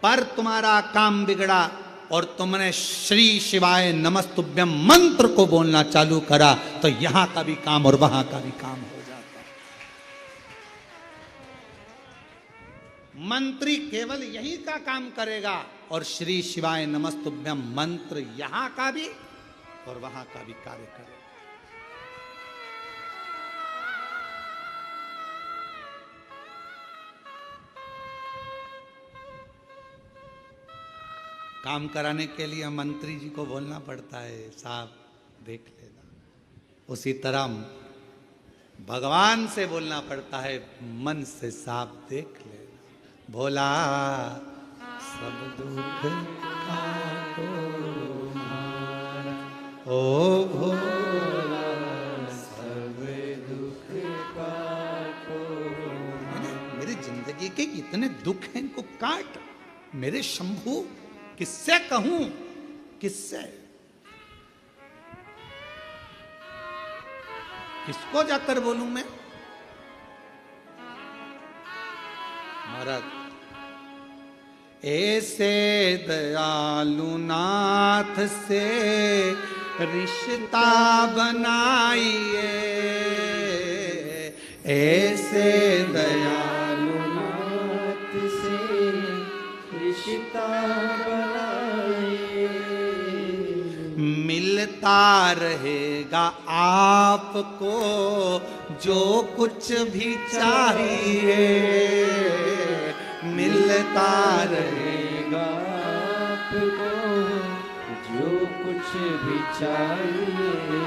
पर तुम्हारा काम बिगड़ा और तुमने श्री शिवाय नमस्तुभ्यम मंत्र को बोलना चालू करा तो यहाँ का भी काम और वहां का भी काम हो जाता। मंत्री केवल यही का काम करेगा और श्री शिवाय नमस्तुभ्यम मंत्र यहाँ का भी और वहां का भी कार्य करेगा। काम कराने के लिए मंत्री जी को बोलना पड़ता है, साहब देख लेना। उसी तरह भगवान से बोलना पड़ता है, मन से साहब देख लेना। भोला सब दुख काटो मारा। ओ भोला सब दुख काटो। मेरी जिंदगी के इतने दुख हैं, इनको काट मेरे शंभू। किससे कहूं, किससे, किसको जाकर बोलूं मैं। महाराज ऐसे दयालु नाथ से रिश्ता बनाइए, ऐसे दयालु नाथ से रिश्ता बनाइए। मिलता रहेगा आपको जो कुछ भी चाहिए, मिलता रहेगा आपको जो कुछ भी चाहिए।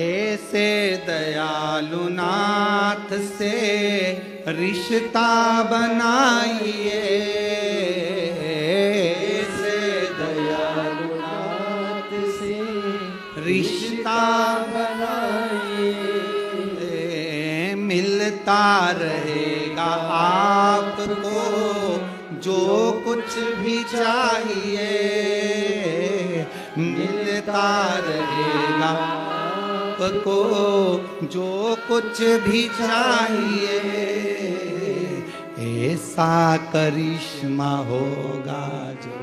ऐसे दयालु नाथ से रिश्ता बनाइए, ऐसे दयालु नाथ से रिश्ता बनाइए। मिलता रहेगा आपको जो कुछ भी चाहिए, मिलता रहेगा आपको जो कुछ भी चाहिए। ऐसा करिश्मा होगा जो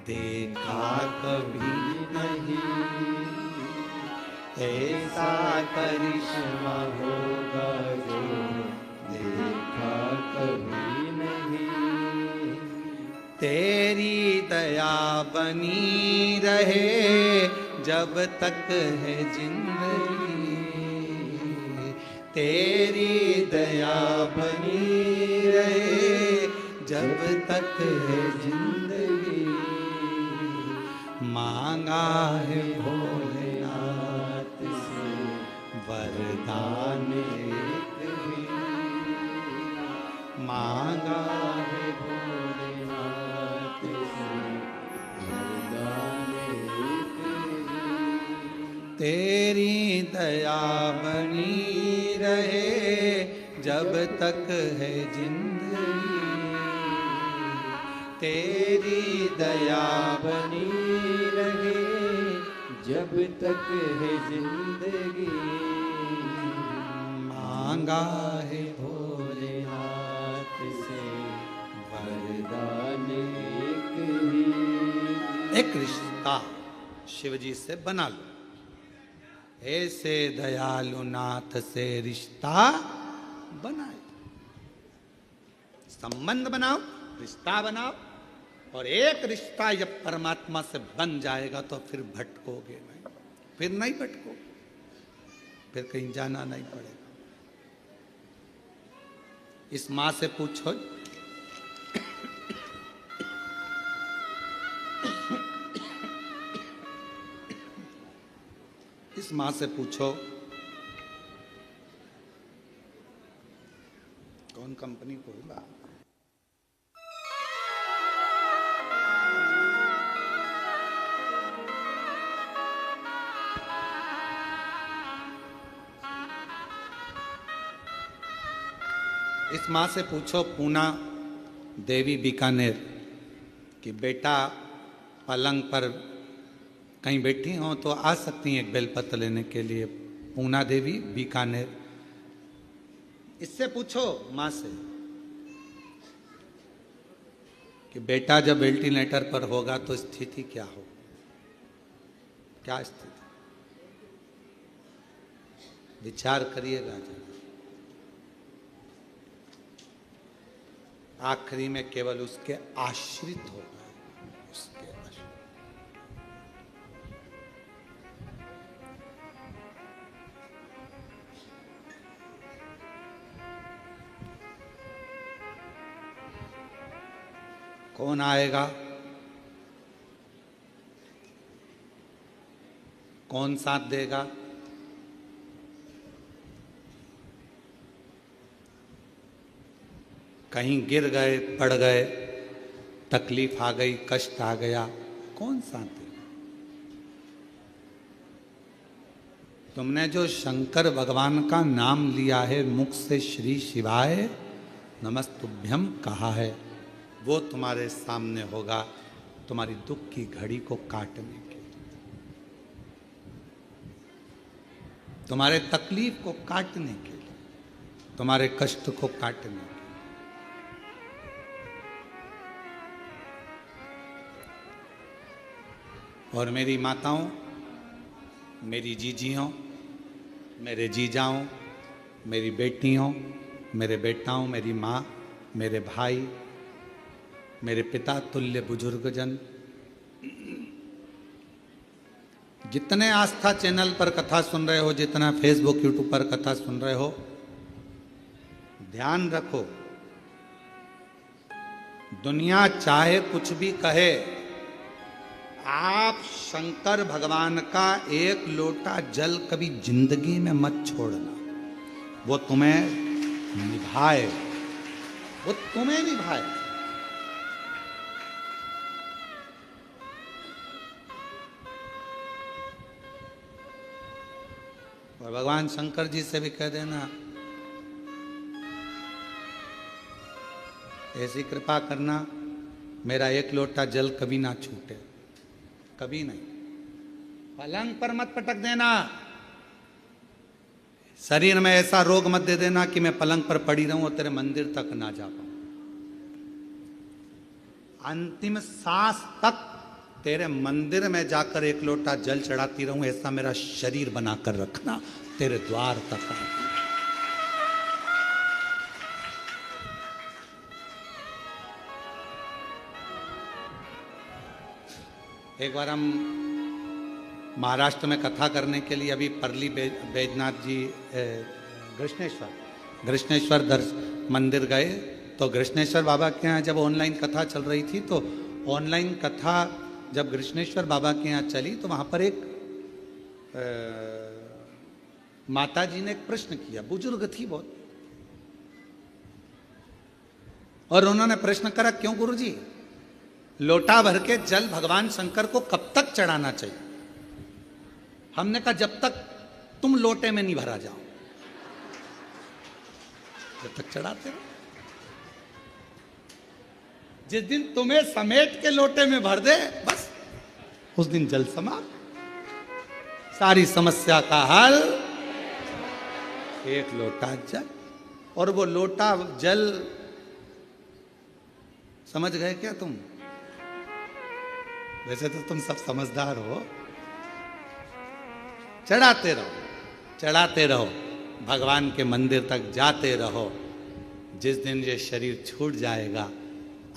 देखा कभी नहीं, ऐसा करिश्मा होगा जो देखा कभी नहीं। तेरी दया बनी रहे जब तक है जिंदगी, तेरी दया बनी रहे जब तक है जिंदगी। मांगा है भोलेनाथ से वरदान एक भी, मांगा है भोलेनाथ से वरदान एक भी। तेरी दया बनी रहे जब तक है जिंदगी, तेरी दया बनी रहे जब तक है जिंदगी। मांगा है भोलेनाथ से वरदान एक ही। एक रिश्ता शिव जी से बना लो, ऐसे दयालु नाथ से रिश्ता बनाए। संबंध बनाओ, रिश्ता बनाओ, और एक रिश्ता जब परमात्मा से बन जाएगा तो फिर भटकोगे नहीं, फिर नहीं भटकोगे, फिर कहीं जाना नहीं पड़ेगा। इस मां से पूछो, इस मां से पूछो कौन कंपनी को होगा। इस मां से पूछो पूना देवी बीकानेर कि बेटा पलंग पर कहीं बैठी हो तो आ सकती हैं एक बेलपत्र लेने के लिए, पूना देवी बीकानेर। इससे पूछो मां से कि बेटा जब वेंटिलेटर पर होगा तो स्थिति क्या हो, क्या स्थिति, विचार करिएगा जरा। आखिरी में केवल उसके आश्रित होगा, उसके आश्रित। कौन आएगा, कौन साथ देगा, कहीं गिर गए पड़ गए तकलीफ आ गई, कष्ट आ गया, कौन सा देगा? तुमने जो शंकर भगवान का नाम लिया है, मुख से श्री शिवाय नमस्तुभ्यम कहा है, वो तुम्हारे सामने होगा तुम्हारी दुख की घड़ी को काटने के लिए, तुम्हारे तकलीफ को काटने के लिए, तुम्हारे कष्ट को काटने के लिए। और मेरी माताओं, मेरी जीजियों, मेरे जीजाओं, मेरी बेटियों, मेरे बेटाओं, मेरी माँ, मेरे भाई, मेरे पिता तुल्य बुजुर्गजन, जितने आस्था चैनल पर कथा सुन रहे हो, जितना फेसबुक यूट्यूब पर कथा सुन रहे हो, ध्यान रखो, दुनिया चाहे कुछ भी कहे, आप शंकर भगवान का एक लोटा जल कभी जिंदगी में मत छोड़ना। वो तुम्हें निभाए, वो तुम्हें निभाए। और भगवान शंकर जी से भी कह देना, ऐसी कृपा करना मेरा एक लोटा जल कभी ना छूटे, कभी नहीं। पलंग पर मत पटक देना, शरीर में ऐसा रोग मत दे देना कि मैं पलंग पर पड़ी रहूं और तेरे मंदिर तक ना जा पाऊं। अंतिम सांस तक तेरे मंदिर में जाकर एक लोटा जल चढ़ाती रहूं, ऐसा मेरा शरीर बनाकर रखना, तेरे द्वार तक आऊं। एक बार हम महाराष्ट्र में कथा करने के लिए अभी परली बैजनाथ जी कृष्णेश्वर मंदिर गए, तो कृष्णेश्वर बाबा के यहाँ जब ऑनलाइन कथा चल रही थी, तो ऑनलाइन कथा जब कृष्णेश्वर बाबा के यहाँ चली, तो वहाँ पर एक माता जी ने एक प्रश्न किया, बुजुर्ग थी बहुत, और उन्होंने प्रश्न करा, क्यों गुरुजी लोटा भर के जल भगवान शंकर को कब तक चढ़ाना चाहिए? हमने कहा जब तक तुम लोटे में नहीं भरा जाओ, जब तक चढ़ाते रहो। जिस दिन तुम्हें समेट के लोटे में भर दे, बस उस दिन जल समाप्त, सारी समस्या का हल, एक लोटा जल। और वो लोटा जल, समझ गए क्या तुम? वैसे तो तुम सब समझदार हो। चढ़ाते रहो, चढ़ाते रहो, भगवान के मंदिर तक जाते रहो। जिस दिन ये शरीर छूट जाएगा,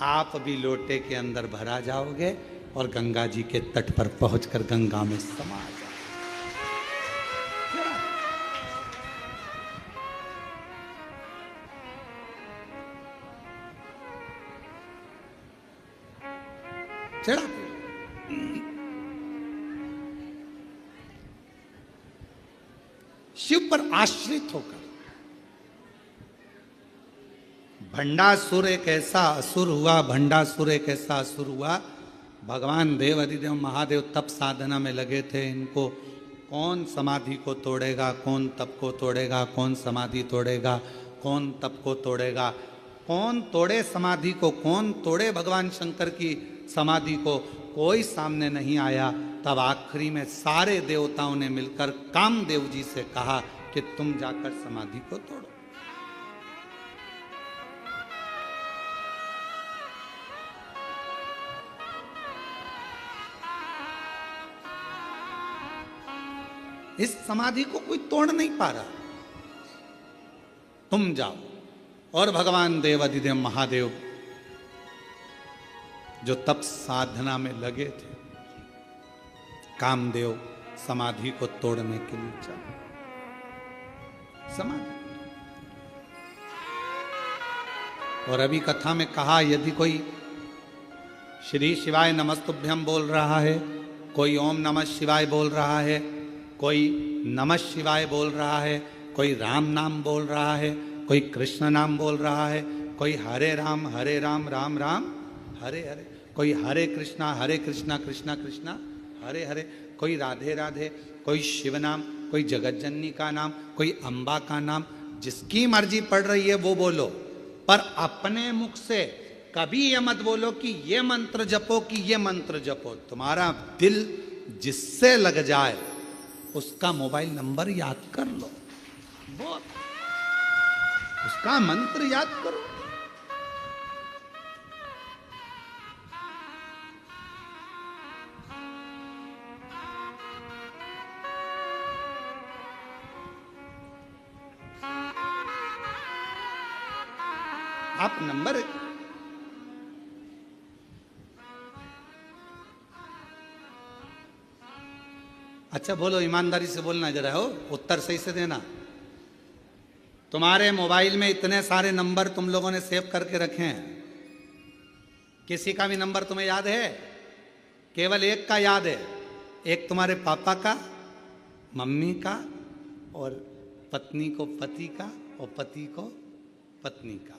आप भी लोटे के अंदर भरा जाओगे और गंगा जी के तट पर पहुंचकर गंगा में समा जाओगे। चढ़ा शिव पर आश्रित होकर। भंडासुर एक ऐसा असुर हुआ, भंडासुर एक ऐसा असुर हुआ। भगवान देव अधिदेव महादेव तप साधना में लगे थे। इनको कौन समाधि को तोड़ेगा, कौन तप को तोड़ेगा, कौन समाधि तोड़ेगा, कौन तप को तोड़ेगा, कौन तोड़े समाधि को, कौन तोड़े भगवान शंकर की समाधि को, कोई सामने नहीं आया। तब आखिरी में सारे देवताओं ने मिलकर कामदेव जी से कहा कि तुम जाकर समाधि को तोड़ो। इस समाधि को कोई तोड़ नहीं पा रहा, तुम जाओ। और भगवान देव अधिदेव महादेव जो तप साधना में लगे थे, कामदेव समाधि को तोड़ने के लिए चले। समाधि, और अभी कथा में कहा, यदि कोई श्री शिवाय नमस्तुभ्यम बोल रहा है, कोई ओम नमः शिवाय बोल रहा है, कोई नमः शिवाय बोल रहा है, कोई राम नाम बोल रहा है, कोई कृष्ण नाम बोल रहा है, कोई हरे राम राम राम हरे हरे, कोई हरे कृष्णा कृष्णा कृष्णा हरे हरे, कोई राधे राधे, कोई शिव नाम, कोई जगत जननी का नाम, कोई अम्बा का नाम, जिसकी मर्जी पड़ रही है वो बोलो, पर अपने मुख से कभी ये मत बोलो कि ये मंत्र जपो कि ये मंत्र जपो। तुम्हारा दिल जिससे लग जाए उसका मोबाइल नंबर याद कर लो, वो उसका मंत्र याद करो। आप नंबर अच्छा बोलो, ईमानदारी से बोलना जरा, हो उत्तर सही से देना। तुम्हारे मोबाइल में इतने सारे नंबर तुम लोगों ने सेव करके रखे हैं, किसी का भी नंबर तुम्हें याद है? केवल एक का याद है, एक तुम्हारे पापा का, मम्मी का, और पत्नी को पति का, और पति को पत्नी का।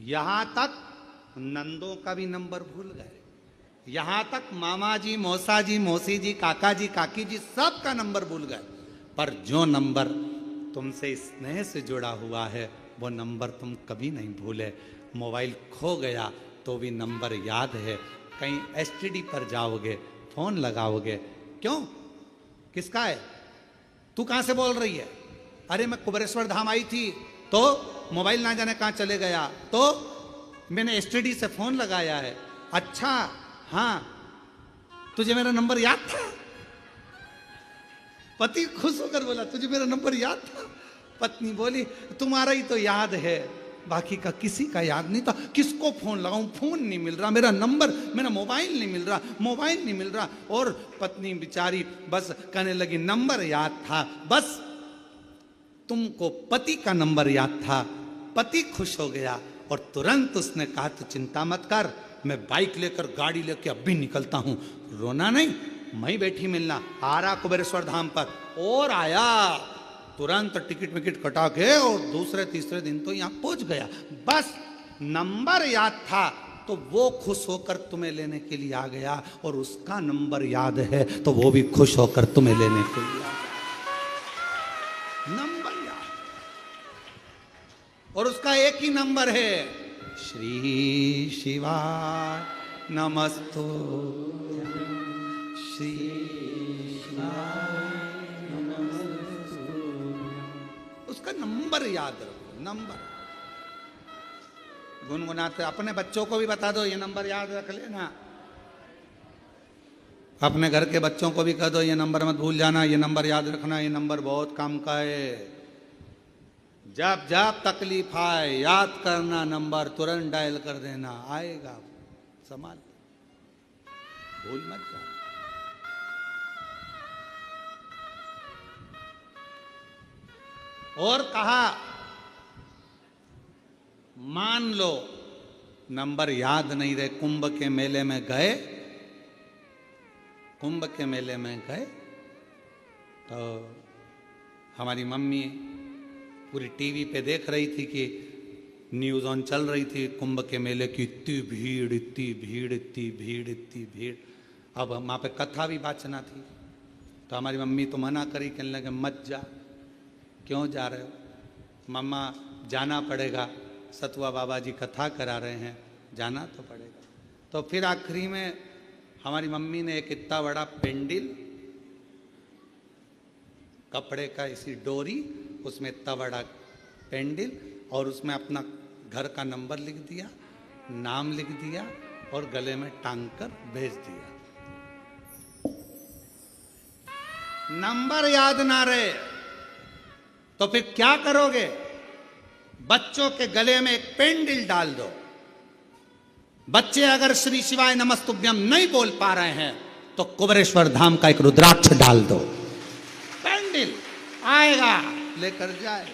यहां तक नंदों का भी नंबर भूल गए, यहां तक मामा जी, मौसा जी, मौसी जी, काका जी, काकी जी, सब का नंबर भूल गए। पर जो नंबर तुमसे स्नेह से जुड़ा हुआ है वो नंबर तुम कभी नहीं भूले। मोबाइल खो गया तो भी नंबर याद है। कहीं एसटीडी पर जाओगे, फोन लगाओगे, क्यों, किसका है? तू कहां से बोल रही है? अरे मैं कुबेरेश्वर धाम आई थी, तो मोबाइल ना जाने कहां चले गया, तो मैंने एसटीडी से फोन लगाया है। अच्छा हाँ, तुझे मेरा नंबर याद था? पति खुश होकर बोला तुझे मेरा नंबर याद था? पत्नी बोली तुम्हारा ही तो याद है, बाकी का किसी का याद नहीं था। किसको फोन लगाऊं, फोन नहीं मिल रहा, मेरा नंबर, मेरा मोबाइल नहीं मिल रहा, मोबाइल नहीं मिल रहा। और पत्नी बेचारी बस कहने लगी नंबर याद था, बस तुमको पति का नंबर याद था। पति खुश हो गया और तुरंत उसने कहा तू चिंता मत कर, मैं बाइक लेकर, गाड़ी लेकर अभी निकलता हूं। रोना नहीं, मैं बैठी मिलना। आ रहा कुबेरेश्वर धाम पर, और आया तुरंत टिकट विकेट कटा के, और दूसरे तीसरे दिन तो यहां पहुंच गया। बस नंबर याद था तो वो खुश होकर तुम्हें लेने के लिए आ गया, और उसका नंबर याद है तो वो भी खुश होकर तुम्हें लेने के लिए आ गया। नंबर याद, और उसका एक ही नंबर है, श्री शिवाय नमस्तु, श्री शिवाय नमस्तु। उसका नंबर याद रखो, नंबर गुनगुनाते। अपने बच्चों को भी बता दो ये नंबर याद रख लेना, अपने घर के बच्चों को भी कह दो ये नंबर मत भूल जाना, ये नंबर याद रखना, ये नंबर बहुत काम का है। जब जब तकलीफ आए याद करना नंबर, तुरंत डायल कर देना, आएगा, संभाल, भूल मत जाना। और कहा मान लो नंबर याद नहीं रहे, कुंभ के मेले में गए, कुंभ के मेले में गए तो हमारी मम्मी पूरी टीवी पे देख रही थी कि न्यूज़ ऑन चल रही थी, कुंभ के मेले की इतनी भीड़, इतनी भीड़, इतनी भीड़, इतनी भीड़। अब वहाँ पे कथा भी वाचना थी, तो हमारी मम्मी तो मना करी, कहने लगे मत जा। क्यों जा रहे हो? मम्मा जाना पड़ेगा, सतुआ बाबा जी कथा करा रहे हैं, जाना तो पड़ेगा। तो फिर आखिरी में हमारी मम्मी ने एक इतना बड़ा पेंडिल, कपड़े का इसी डोरी, उसमें इतना बड़ा पेंडिल, और उसमें अपना घर का नंबर लिख दिया, नाम लिख दिया, और गले में टांग कर भेज दिया। नंबर याद ना रहे तो फिर क्या करोगे? बच्चों के गले में एक पेंडिल डाल दो। बच्चे अगर श्री शिवाय नमस्तुभ्यम नहीं बोल पा रहे हैं तो कुबेरेश्वर धाम का एक रुद्राक्ष डाल दो, पेंडिल आएगा, लेकर जाए,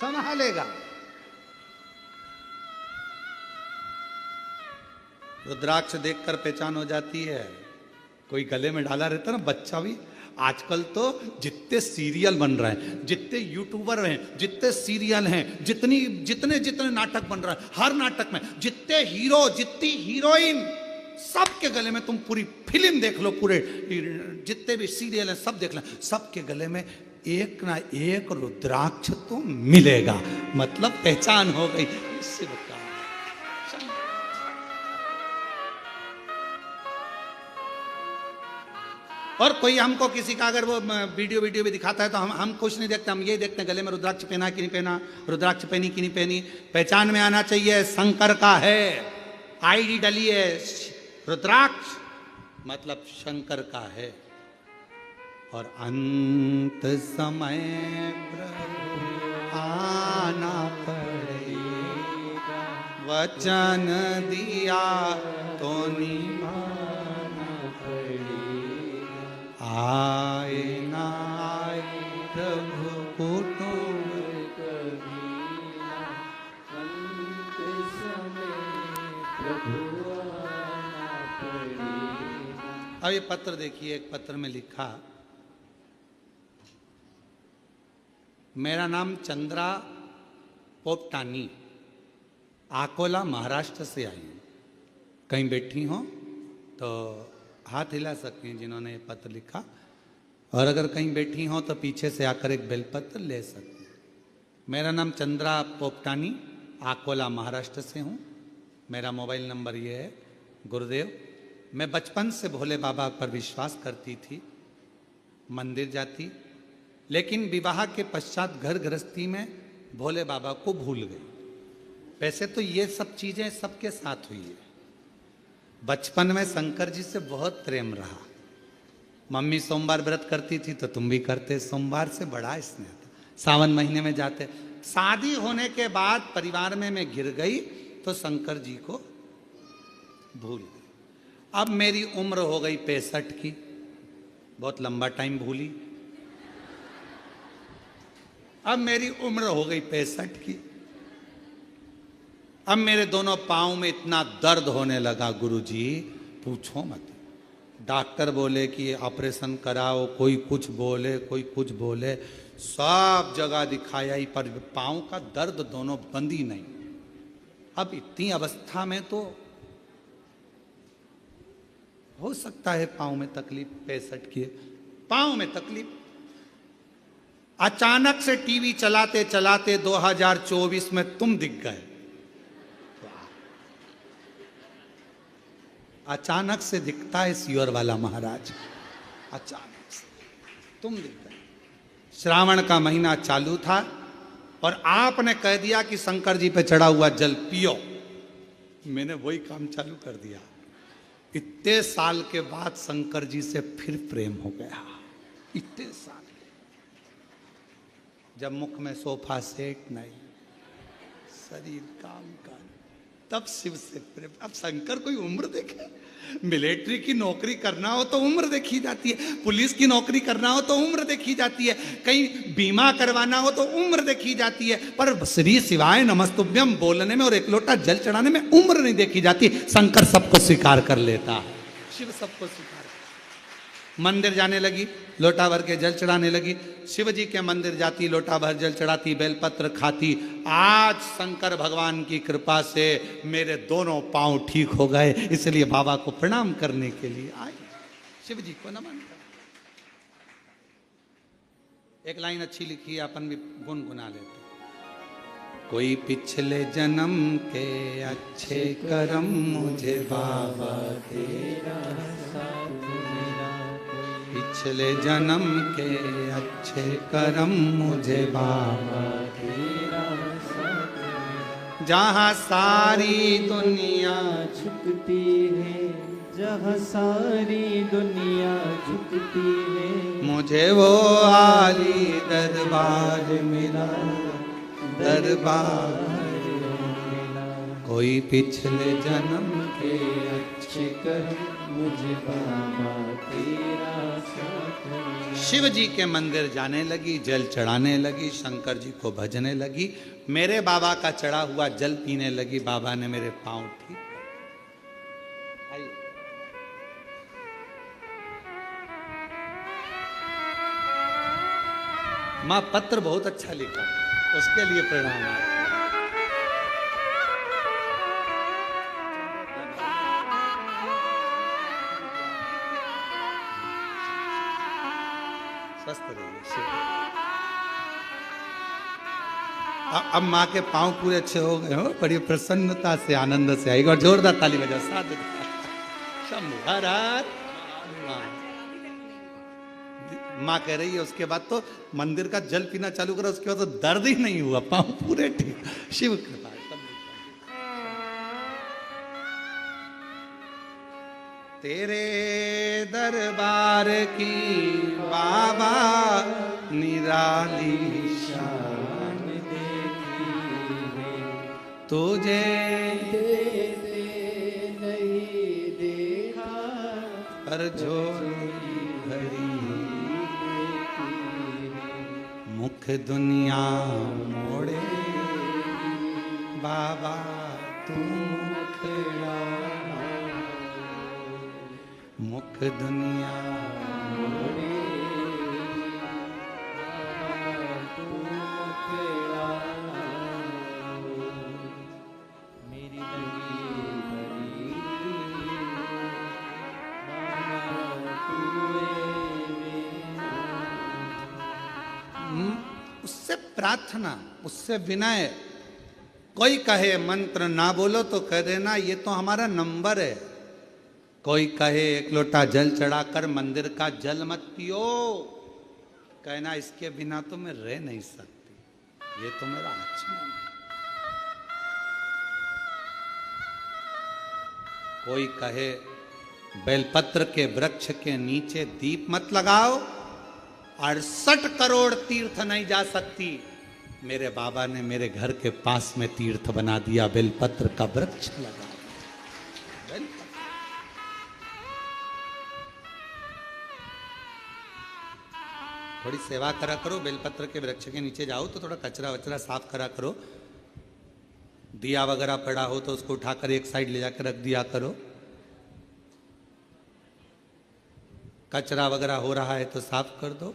संभालेगा। रुद्राक्ष देखकर पहचान हो जाती है। कोई गले में डाला रहता ना बच्चा भी, आजकल तो जितने सीरियल बन रहे हैं, जितने यूट्यूबर हैं, जितने सीरियल हैं, जितने जितने नाटक बन रहे हैं, हर नाटक में जितने हीरो, जितनी हीरोइन, सबके गले में, तुम पूरी फिल्म देख लो, पूरे जितने भी सीरियल हैं सब देख लो, सबके गले में एक ना एक रुद्राक्ष तो मिलेगा। मतलब पहचान हो गई शिव का। और कोई हमको किसी का अगर वो वीडियो भी दिखाता है तो हम कुछ नहीं देखते, हम ये देखते हैं गले में रुद्राक्ष पहना कि नहीं पहना, रुद्राक्ष पहनी कि नहीं पहनी। पहचान में आना चाहिए शंकर का है, आईडी डली है रुद्राक्ष, मतलब शंकर का है। और अंत समय प्रभु आना पड़ेगा, वचन दिया तो निभाना पड़ेगा। आए ना आए प्रभु कुटुंब कभी ना, अंत समय प्रभु आना पड़ेगा। अब ये पत्र देखिए, एक पत्र में लिखा, मेरा नाम चंद्रा पोपटानी, आकोला महाराष्ट्र से आई हूँ। कहीं बैठी हो तो हाथ हिला सकती हैं जिन्होंने ये पत्र लिखा, और अगर कहीं बैठी हो तो पीछे से आकर एक बेलपत्र ले सकती हैं। मेरा नाम चंद्रा पोपटानी, आकोला महाराष्ट्र से हूँ। मेरा मोबाइल नंबर ये है। गुरुदेव, मैं बचपन से भोले बाबा पर विश्वास करती थी, मंदिर जाती, लेकिन विवाह के पश्चात घर गृहस्थी में भोले बाबा को भूल गई। वैसे तो ये सब चीजें सबके साथ हुई है। बचपन में शंकर जी से बहुत प्रेम रहा। मम्मी सोमवार व्रत करती थी तो तुम भी करते, सोमवार से बड़ा स्नेह था। सावन महीने में जाते। शादी होने के बाद परिवार में मैं गिर गई तो शंकर जी को भूल गई। अब मेरी उम्र हो गई 65 की, बहुत लंबा टाइम भूली। अब मेरी उम्र हो गई 65 की। अब मेरे दोनों पांव में इतना दर्द होने लगा गुरुजी, पूछो मत। डॉक्टर बोले कि ऑपरेशन कराओ, कोई कुछ बोले, कोई कुछ बोले, सब जगह दिखाया ही, पर पांव का दर्द दोनों बंद ही नहीं। अब इतनी अवस्था में तो हो सकता है पांव में तकलीफ, 65 की पांव में तकलीफ। अचानक से टीवी चलाते चलाते 2024 में तुम दिख गए। अचानक से दिखता है सियोर वाला महाराज, अचानक से तुम दिख गए। श्रावण का महीना चालू था और आपने कह दिया कि शंकर जी पे चढ़ा हुआ जल पियो। मैंने वही काम चालू कर दिया। इतने साल के बाद शंकर जी से फिर प्रेम हो गया। इतने साल, जब मुख में सोफा सेट नहीं, शरीर काम का, तब शिव से प्रेम। अब शंकर कोई उम्र देखे? मिलिट्री की नौकरी करना हो तो उम्र देखी जाती है, पुलिस की नौकरी करना हो तो उम्र देखी जाती है, कहीं बीमा करवाना हो तो उम्र देखी जाती है, पर श्री शिवाय नमस्तुभ्यम बोलने में और एक लोटा जल चढ़ाने में उम्र नहीं देखी जाती। शंकर सबको स्वीकार कर लेता है, शिव सबको स्वीकार। मंदिर जाने लगी, लोटा भर के जल चढ़ाने लगी। शिव जी के मंदिर जाती, लोटा भर जल चढ़ाती, बेलपत्र खाती। आज शंकर भगवान की कृपा से मेरे दोनों पांव ठीक हो गए, इसलिए बाबा को प्रणाम करने के लिए आई, शिव जी को नमन कर। एक लाइन अच्छी लिखी है, अपन भी गुनगुना लेते। कोई पिछले जन्म के अच्छे कर्म मुझे बाबा तेरा साथ मिला, पिछले जन्म के अच्छे कर्म मुझे बाबा तेरा साथ मिला। जहाँ सारी दुनिया झुकती है, जहाँ सारी दुनिया झुकती है, मुझे वो आली दरबार मिला, दरबार मिला। कोई पिछले जन्म के अच्छे कर्म मुझे बाबा तेरा साथ मिला। शिव जी के मंदिर जाने लगी, जल चढ़ाने लगी, शंकर जी को भजने लगी, मेरे बाबा का चढ़ा हुआ जल पीने लगी। बाबा ने मेरे पांव ठीक। माँ पत्र बहुत अच्छा लिखा, उसके लिए प्रणाम आपको। स्वस्थ रहिए शिव। अब माँ के पांव पूरे अच्छे हो गए हो, बड़ी प्रसन्नता से आनंद से आएगा। और जोरदार ताली बजाओ साथ। शंभु हर हर। माँ कह रही है उसके बाद तो मंदिर का जल पीना चालू करा, उसके बाद तो दर्द ही नहीं हुआ, पांव पूरे ठीक। शिव कृपा। तेरे दरबार की बाबा निराली शान देखी तुझे नहीं देखा पर झोली भरी मुख दुनिया मोड़े बाबा तू मुखड़ा मुख दुनिया मोड़े बाबा तू मुखड़ा मेरी लगी भरी बाबा तू उससे प्रार्थना, उससे विनय। कोई कहे मंत्र ना बोलो तो कह देना ये तो हमारा नंबर है। कोई कहे एक लोटा जल चढ़ाकर मंदिर का जल मत पियो, कहना इसके बिना तो मैं रह नहीं सकती, ये तो मेरा आचमन है। कोई कहे बेलपत्र के वृक्ष के नीचे दीप मत लगाओ, 68 करोड़ तीर्थ नहीं जा सकती। मेरे बाबा ने मेरे घर के पास में तीर्थ बना दिया, बेलपत्र का वृक्ष लगा। थोड़ी सेवा करा करो, बेलपत्र के वृक्ष के नीचे जाओ तो थोड़ा कचरा वचरा साफ करा करो। दिया वगैरह पड़ा हो तो उसको उठाकर एक साइड ले जाकर रख दिया करो। कचरा वगैरह हो रहा है तो साफ कर दो।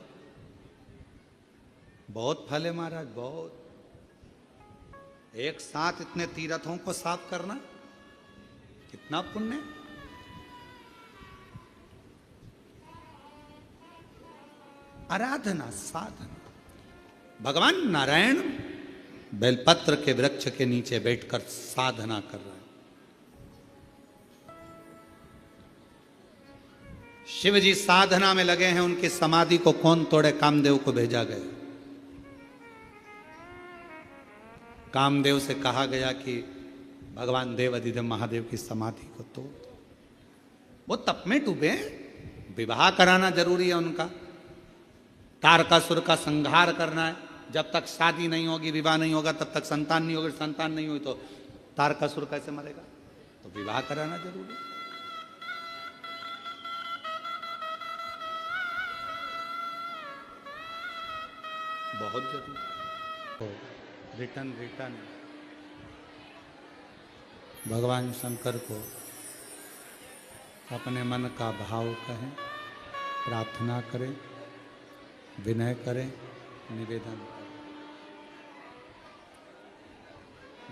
बहुत फल है महाराज, बहुत। एक साथ इतने तीर्थों को साफ करना कितना पुण्य। आराधना, साधना। भगवान नारायण बेलपत्र के वृक्ष के नीचे बैठकर साधना कर रहे हैं। शिव जी साधना में लगे हैं, उनकी समाधि को कौन तोड़े? कामदेव को भेजा गया। कामदेव से कहा गया कि भगवान देव अधिदेव महादेव की समाधि को तोड़। वो तप में डूबे, विवाह कराना जरूरी है उनका। तारकासुर का संहार करना है। जब तक शादी नहीं होगी, विवाह नहीं होगा, तब तक संतान नहीं होगी। संतान नहीं हुई तो तारकासुर कैसे मरेगा? तो विवाह कराना जरूरी है। बहुत जरूरी। रिटर्न भगवान शंकर को अपने मन का भाव कहें, प्रार्थना करें, विनय करें, निवेदन करें।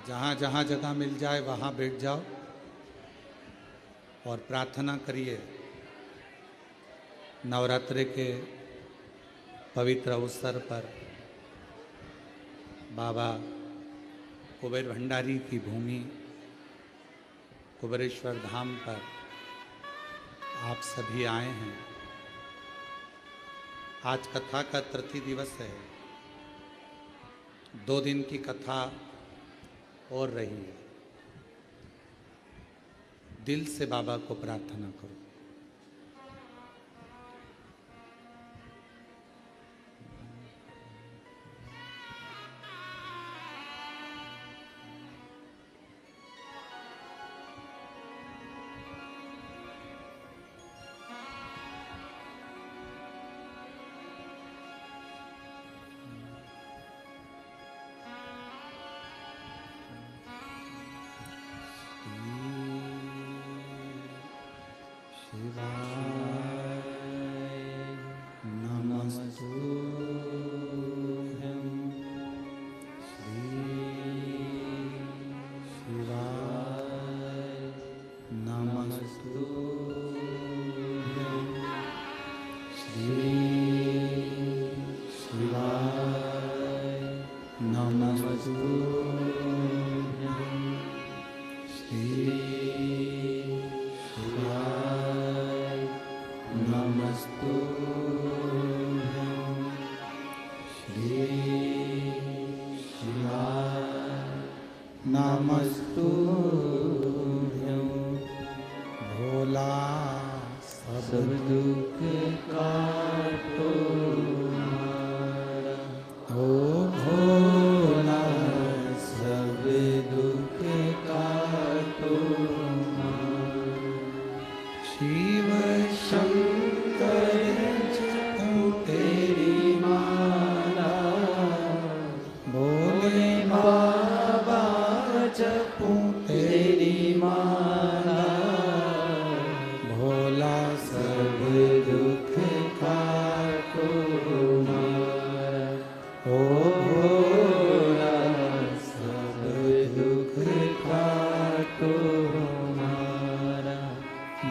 जहाँ जहाँ जगह मिल जाए वहाँ बैठ जाओ और प्रार्थना करिए। नवरात्रि के पवित्र अवसर पर बाबा कुबेर भंडारी की भूमि कुबेरेश्वर धाम पर आप सभी आए हैं। आज कथा का तृतीय दिवस है। 2 दिन की कथा और रही है। दिल से बाबा को प्रार्थना करो। नमस्तुभ्यं श्री शिवाय नमस्तुभ्यं श्री शिवाय नमस्तुभ्यं भोला सब दुख काटो ओ भोला सब दुख काटो शिव शंकर जपूं तेरी माला भोले बाबा जपूं तेरी माला भोला सब दुख काटो मारा ओ भोला सब दुख काटो मारा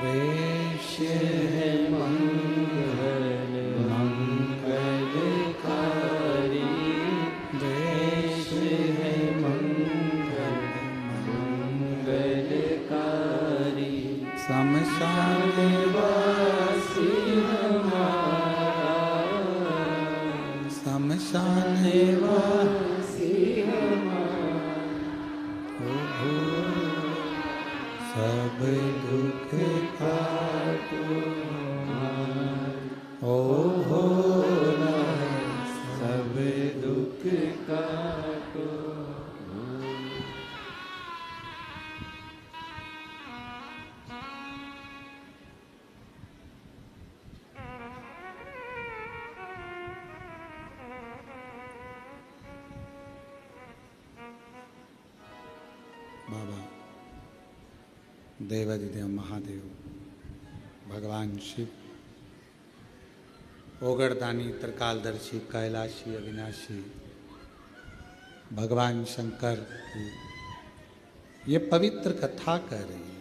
वेश है मंगल मंगलकारी देश है मंगल मंगलकारी शमशान वासी हमारा शमशान वासी हमारा ओ भोला सब दुख काटो ओ भोला सब दुख काटो बाबा देवादिदेव महादेव भगवान शिव ओगरदानी त्रिकालदर्शी कैलाशी अविनाशी भगवान शंकर की ये पवित्र कथा कह रही है।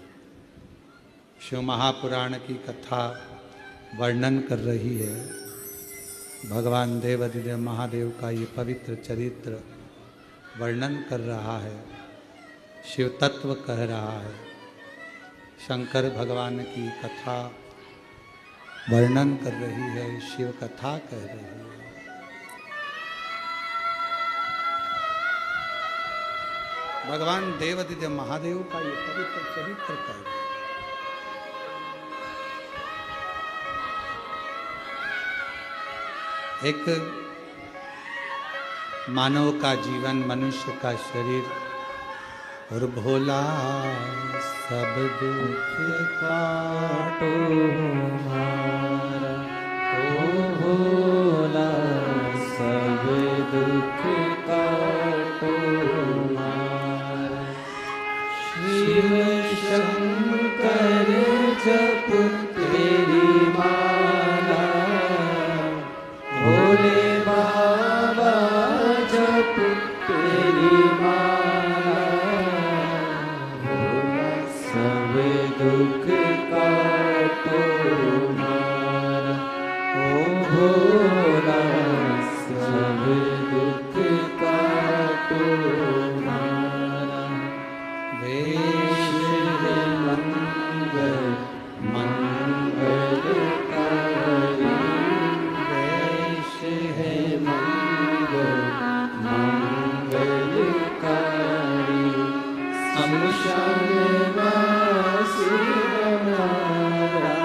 शिव महापुराण की कथा वर्णन कर रही है। भगवान देवादिदेव महादेव का ये पवित्र चरित्र वर्णन कर रहा है, शिव तत्व कह रहा है। शंकर भगवान की कथा वर्णन कर रही है, शिव कथा कह रही है। भगवान देवादिदेव महादेव का ये पवित्र चरित्र कह रहा है। एक मानव का जीवन, मनुष्य का शरीर और भोला सब दुख काटो मारा ओ भोला सब दुख काटो मारा शिव शंकर जप तेरी माला भोले बाबा जप तेरी माला सब दुख काटो मारा ओ भोला सब दुख काटो मारा वेश है मंगल मंगलकारी वेश है मंगल मंगलकारी शमशान वासी हमारा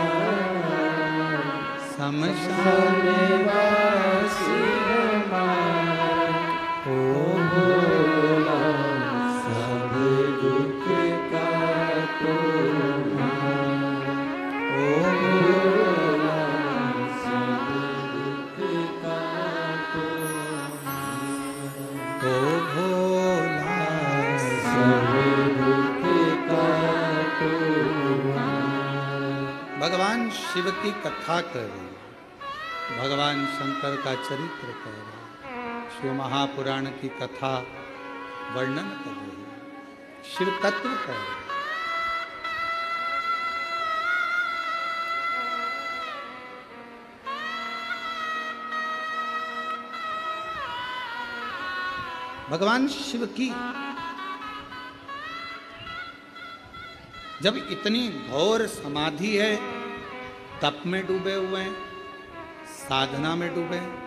शमशान वासी हमारा ओ भोला सब दुख काटो मारा ओ भोला सब दुख काटो ओ भोला सब दुख काटो भगवान शिव की कथा कर रही है, भगवान शंकर का चरित्र कह रहा है, शिव महापुराण की कथा वर्णन कर रही है, शिव तत्व कह रही है। भगवान शिव की जब इतनी घोर समाधि है, तप में डूबे हुए हैं, साधना में डूबे हैं,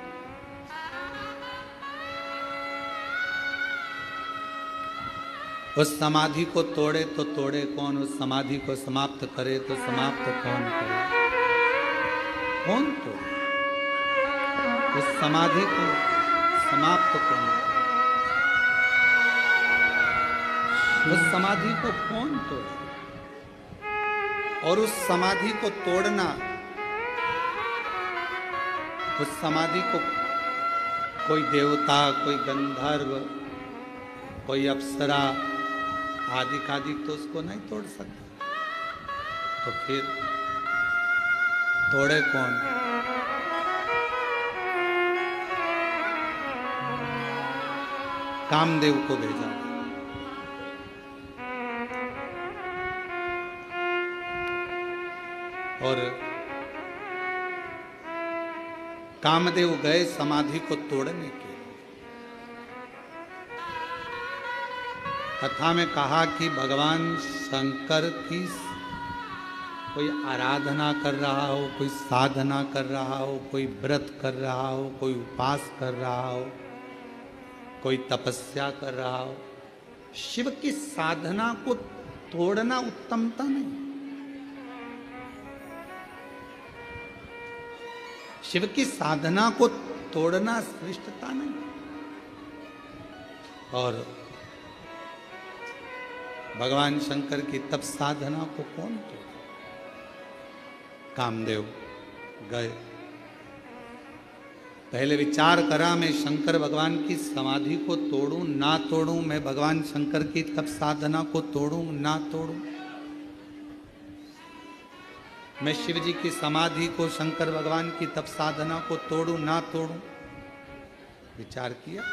उस समाधि को तोड़े तो तोड़े कौन, उस समाधि को समाप्त करे तो समाप्त कौन करे? कौन तोड़े उस समाधि को, समाप्त कौन करे? उस समाधि को कौन तोड़े? और उस समाधि को तोड़ना, उस समाधि को कोई देवता, कोई गंधर्व, कोई अप्सरा आदि कादिक तो उसको नहीं तोड़ सकता। तो फिर तोड़े कौन? कामदेव को भेजा। और कामदेव गए समाधि को तोड़ने के। कथा में कहा कि भगवान शंकर की कोई आराधना कर रहा हो, कोई साधना कर रहा हो, कोई व्रत कर रहा हो, कोई उपास कर रहा हो, कोई तपस्या कर रहा हो, शिव की साधना को तोड़ना उत्तमता नहीं। शिव की साधना को तोड़ना श्रेष्ठता नहीं। और भगवान शंकर की तप साधना को कौन तोड़े? कामदेव गए, पहले विचार करा मैं शंकर भगवान की समाधि को तोड़ूं ना तोड़ूं, मैं भगवान शंकर की तप साधना को तोड़ूं ना तोड़ूं, मैं शिव जी की समाधि को, शंकर भगवान की तप साधना को तोड़ूं ना तोड़ूं। विचार किया,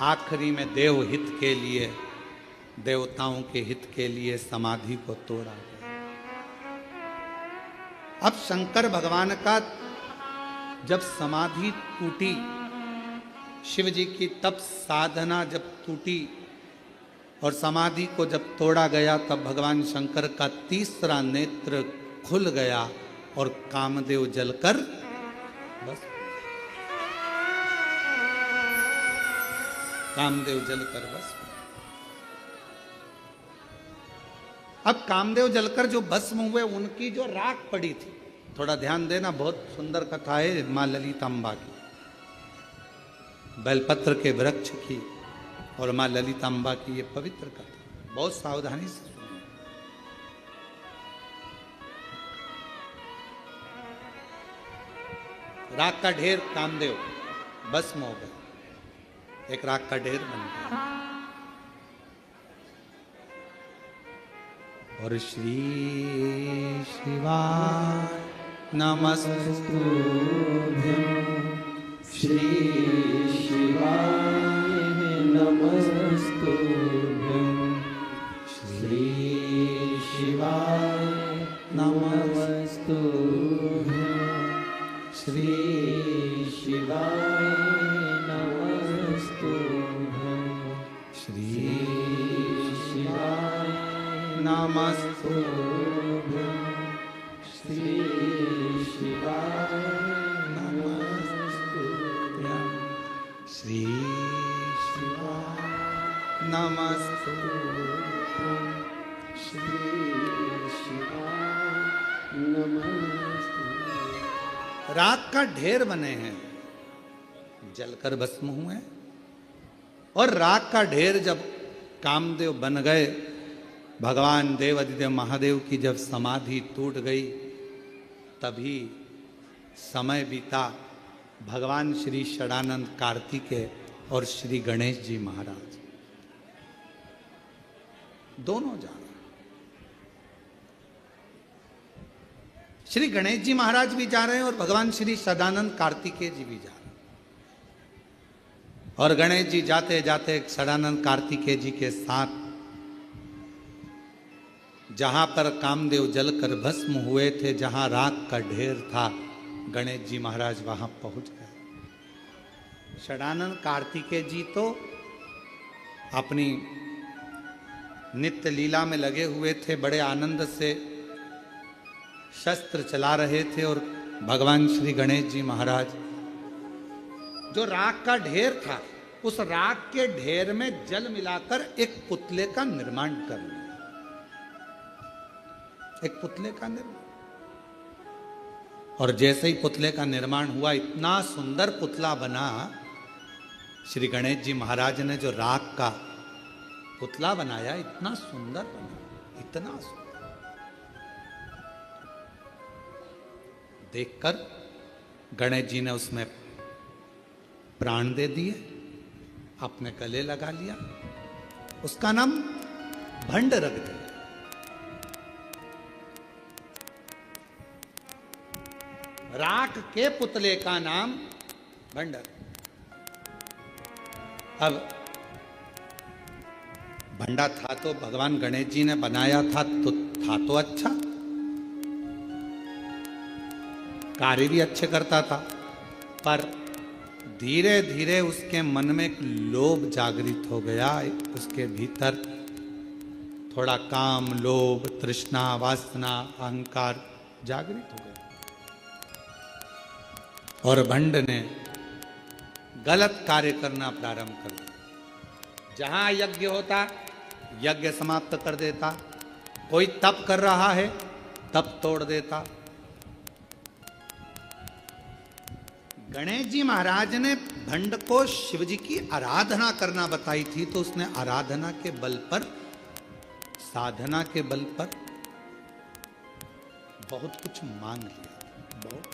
आखिरी में देव हित के लिए, देवताओं के हित के लिए समाधि को तोड़ा गया। अब शंकर भगवान का जब समाधि टूटी, शिव जी की तप साधना जब टूटी और समाधि को जब तोड़ा गया, तब भगवान शंकर का तीसरा नेत्र खुल गया और कामदेव जलकर बस, कामदेव जलकर बस। अब कामदेव जलकर जो भस्म हुए, उनकी जो राख पड़ी थी, थोड़ा ध्यान देना, बहुत सुंदर कथा है मां ललितांबा की, बेलपत्र के वृक्ष की और मां ललितांबा की ये पवित्र कथा, बहुत सावधानी से सुनिए। राख का ढेर कामदेव भस्म हो गए, एक राख का ढेर बन गया। और श्री शिवाय नमस्तुभ्यं, श्री शिवाय नमस्तुभ्यं, श्री शिवाय नमस्तुभ्यं, श्री शिवाय नमस्तुभ्यं, श्री शिवाय नमस्तुभ्यं, श्री शिवाय नमस्तुभ्यं, श्री शिवाय नमस्तुभ्यं, श्री शिवाय नमस्तुभ्यं। राख का ढेर बने हैं, जलकर भस्म हुए। और राख का ढेर जब कामदेव बन गए, भगवान देवाधिदेव महादेव की जब समाधि टूट गई, तभी समय बीता। भगवान श्री षडानंद कार्तिकेय और श्री गणेश जी महाराज दोनों जा रहे। श्री गणेश जी महाराज भी जा रहे हैं और भगवान श्री सदानंद कार्तिकेय जी भी जा रहे हैं। और गणेश जी जाते जाते सदानंद कार्तिकेय जी के साथ जहां पर कामदेव जलकर भस्म हुए थे, जहां राख का ढेर था, गणेश जी महाराज वहां पहुंच गए। षडानंद कार्तिकेय जी तो अपनी नित्य लीला में लगे हुए थे, बड़े आनंद से शस्त्र चला रहे थे, और भगवान श्री गणेश जी महाराज जो राख का ढेर था, उस राख के ढेर में जल मिलाकर एक पुतले का निर्माण कर लिया। एक पुतले का निर्माण, और जैसे ही पुतले का निर्माण हुआ, इतना सुंदर पुतला बना। श्री गणेश जी महाराज ने जो राख का पुतला बनाया, इतना सुंदर बना, इतना सुंदर, देखकर गणेश जी ने उसमें प्राण दे दिए, अपने गले लगा लिया, उसका नाम भंड रख दिया। राख के पुतले का नाम भंडर। अब भंडा था तो भगवान गणेश जी ने बनाया था तो अच्छा, कार्य भी अच्छे करता था, पर धीरे धीरे उसके मन में एक लोभ जागृत हो गया। उसके भीतर थोड़ा काम, लोभ, तृष्णा, वासना, अहंकार जागृत हो गया, और भंड ने गलत कार्य करना प्रारंभ कर दिया। जहां यज्ञ होता, यज्ञ समाप्त कर देता, कोई तप कर रहा है, तप तोड़ देता। गणेश जी महाराज ने भंड को शिव जी की आराधना करना बताई थी, तो उसने आराधना के बल पर, साधना के बल पर बहुत कुछ मांग लिया, बहुत।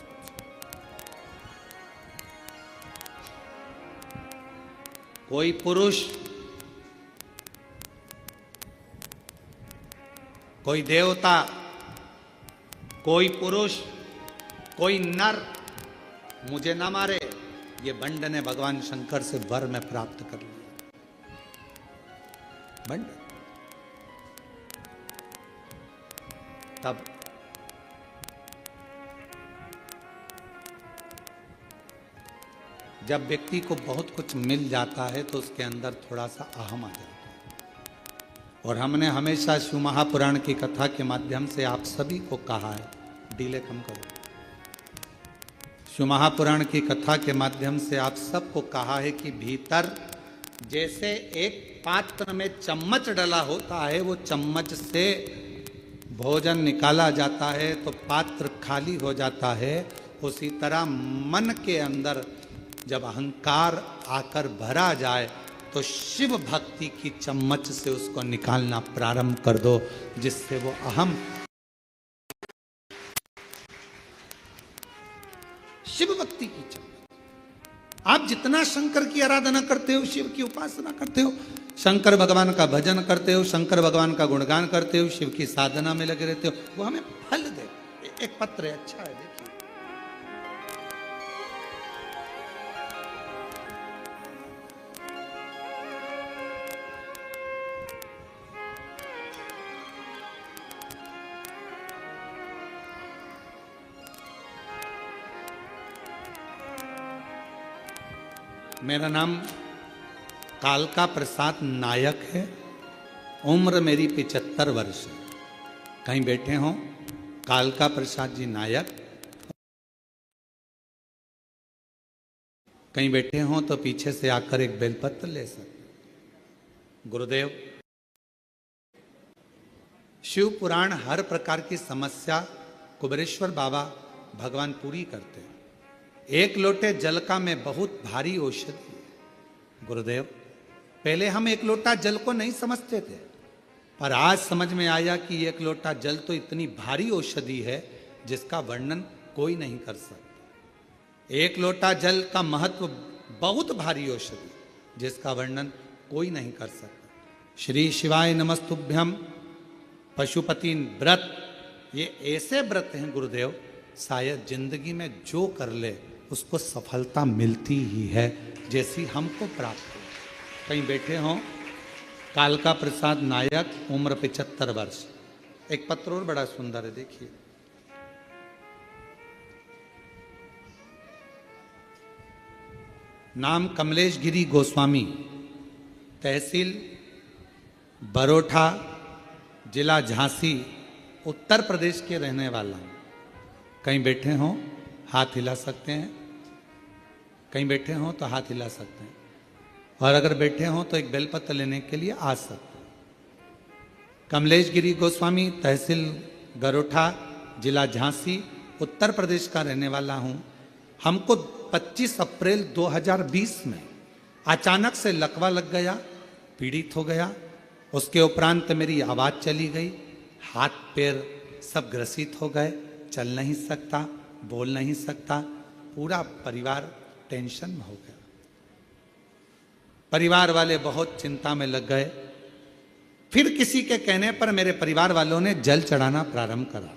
कोई पुरुष, कोई देवता, कोई पुरुष, कोई नर मुझे ना मारे, ये भंड ने भगवान शंकर से वर में प्राप्त कर लिया। भंड तब जब व्यक्ति को बहुत कुछ मिल जाता है तो उसके अंदर थोड़ा सा अहम आ जाता है। और हमने हमेशा शिव महापुराण की कथा के माध्यम से आप सभी को कहा है, डीले कम करो, शिव महापुराण की कथा के माध्यम से आप सबको कहा है कि भीतर जैसे एक पात्र में चम्मच डला होता है, वो चम्मच से भोजन निकाला जाता है तो पात्र खाली हो जाता है, उसी तरह मन के अंदर जब अहंकार आकर भरा जाए तो शिव भक्ति की चम्मच से उसको निकालना प्रारंभ कर दो, जिससे वो अहम शिव भक्ति की चम्मच। आप जितना शंकर की आराधना करते हो, शिव की उपासना करते हो, शंकर भगवान का भजन करते हो, शंकर भगवान का गुणगान करते हो, शिव की साधना में लगे रहते हो, वो हमें फल दे। एक पत्र है, अच्छा है, देखिए। मेरा नाम कालका प्रसाद नायक है, उम्र मेरी 75 वर्ष है। कहीं बैठे हों कालका प्रसाद जी नायक, कहीं बैठे हों तो पीछे से आकर एक बेलपत्र ले सकते। गुरुदेव, शिव पुराण हर प्रकार की समस्या कुबेरेश्वर बाबा भगवान पूरी करते हैं। एक लोटे जल का में बहुत भारी औषधि है। गुरुदेव, पहले हम एक लोटा जल को नहीं समझते थे, पर आज समझ में आया कि एक लोटा जल तो इतनी भारी औषधि है जिसका वर्णन कोई नहीं कर सकता। एक लोटा जल का महत्व बहुत भारी औषधि जिसका वर्णन कोई नहीं कर सकता। श्री शिवाय नमस्तुभ्यम पशुपति व्रत, ये ऐसे व्रत हैं गुरुदेव, शायद जिंदगी में जो कर ले उसको सफलता मिलती ही है, जैसी हमको प्राप्त हो। कहीं बैठे हों कालका प्रसाद नायक, उम्र 75 वर्ष। एक पत्र और बड़ा सुंदर है, देखिए। नाम कमलेश गिरी गोस्वामी, तहसील बरोठा, जिला झांसी, उत्तर प्रदेश के रहने वाला हूँ। कहीं बैठे हों हाथ हिला सकते हैं, कहीं बैठे हों तो हाथ हिला सकते हैं, और अगर बैठे हों तो एक बेलपत्र लेने के लिए आ सकते हैं। कमलेश गिरी गोस्वामी, तहसील गरोठा, जिला झांसी, उत्तर प्रदेश का रहने वाला हूँ। हमको 25 अप्रैल 2020 में अचानक से लकवा लग गया, पीड़ित हो गया। उसके उपरांत मेरी आवाज़ चली गई, हाथ पैर सब ग्रसित हो गए, चल नहीं सकता, बोल नहीं सकता, पूरा परिवार टेंशन में हो गया। परिवार वाले बहुत चिंता में लग गए। फिर किसी के कहने पर मेरे परिवार वालों ने जल चढ़ाना प्रारंभ करा।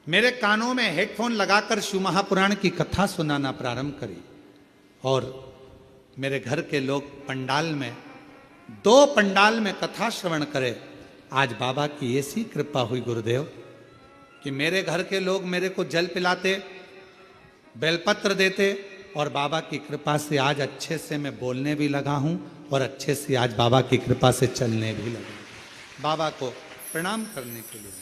मेरे कानों में हेडफोन लगाकर शिव महापुराण की कथा सुनाना प्रारंभ करी, और मेरे घर के लोग पंडाल में, 2 पंडाल में कथा श्रवण करे। आज बाबा की ऐसी कृपा हुई गुरुदेव कि मेरे घर के लोग मेरे को जल पिलाते, बेलपत्र देते, और बाबा की कृपा से आज अच्छे से मैं बोलने भी लगा हूँ, और अच्छे से आज बाबा की कृपा से चलने भी लगा, बाबा को प्रणाम करने के लिए।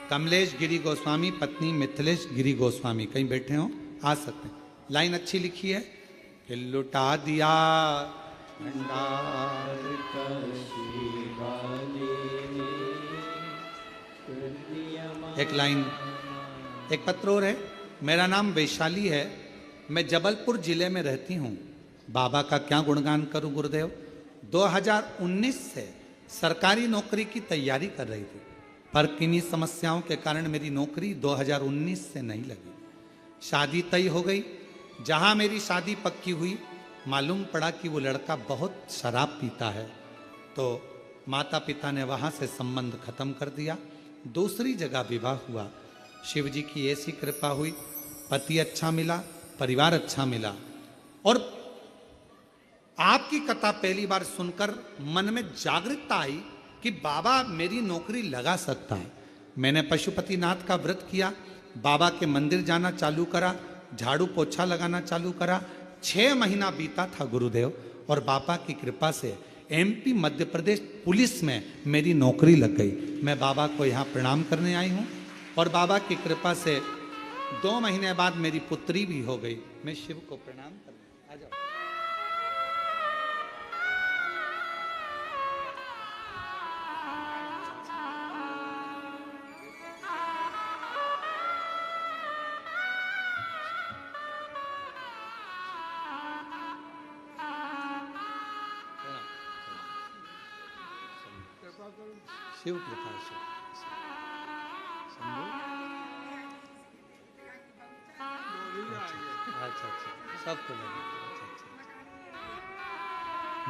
कमलेश गिरी गोस्वामी, पत्नी मिथिलेश गिरी गोस्वामी, कहीं बैठे हो आ सकते हैं। लाइन अच्छी लिखी है कि लुटा दिया भंडार का शिवाले ने कर दिया मान। एक लाइन, एक पत्र और है। मेरा नाम वैशाली है, मैं जबलपुर जिले में रहती हूँ। बाबा का क्या गुणगान करूं गुरुदेव। 2019 से सरकारी नौकरी की तैयारी कर रही थी, पर किन्हीं समस्याओं के कारण मेरी नौकरी 2019 से नहीं लगी। शादी तय हो गई। जहां मेरी शादी पक्की हुई, मालूम पड़ा कि वो लड़का बहुत शराब पीता है, तो माता पिता ने वहां से संबंध खत्म कर दिया। दूसरी जगह विवाह हुआ। शिव जी की ऐसी कृपा हुई, पति अच्छा मिला, परिवार अच्छा मिला, और आपकी कथा पहली बार सुनकर मन में जागरूकता आई कि बाबा मेरी नौकरी लगा सकता है। मैंने पशुपतिनाथ का व्रत किया, बाबा के मंदिर जाना चालू करा, झाड़ू पोछा लगाना चालू करा। 6 महीना बीता था गुरुदेव, और बाबा की कृपा से MP मध्य प्रदेश पुलिस में मेरी नौकरी लग गई। मैं बाबा को यहाँ प्रणाम करने आई हूँ, और बाबा की कृपा से 2 महीने बाद मेरी पुत्री भी हो गई। मैं शिव को प्रणाम करने आ जाओ। शिव कृपा से अच्छा, सबको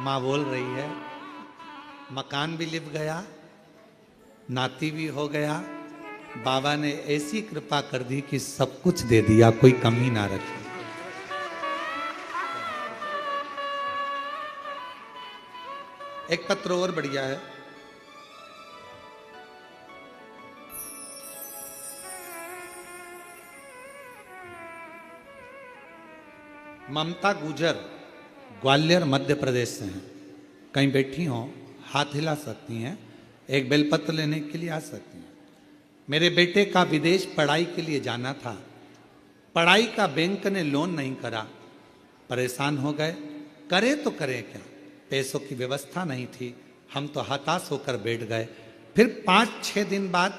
माँ बोल रही है, मकान भी लिप गया, नाती भी हो गया। बाबा ने ऐसी कृपा कर दी कि सब कुछ दे दिया, कोई कमी ना रखी। एक पत्र और बढ़िया है। ममता गुजर, ग्वालियर मध्य प्रदेश से हैं। कहीं बैठी हों हाथ हिला सकती हैं, एक बेलपत्र लेने के लिए आ सकती हैं। मेरे बेटे का विदेश पढ़ाई के लिए जाना था, पढ़ाई का बैंक ने लोन नहीं करा, परेशान हो गए। करे तो करे क्या, पैसों की व्यवस्था नहीं थी। हम तो हताश होकर बैठ गए। फिर 5-6 दिन बाद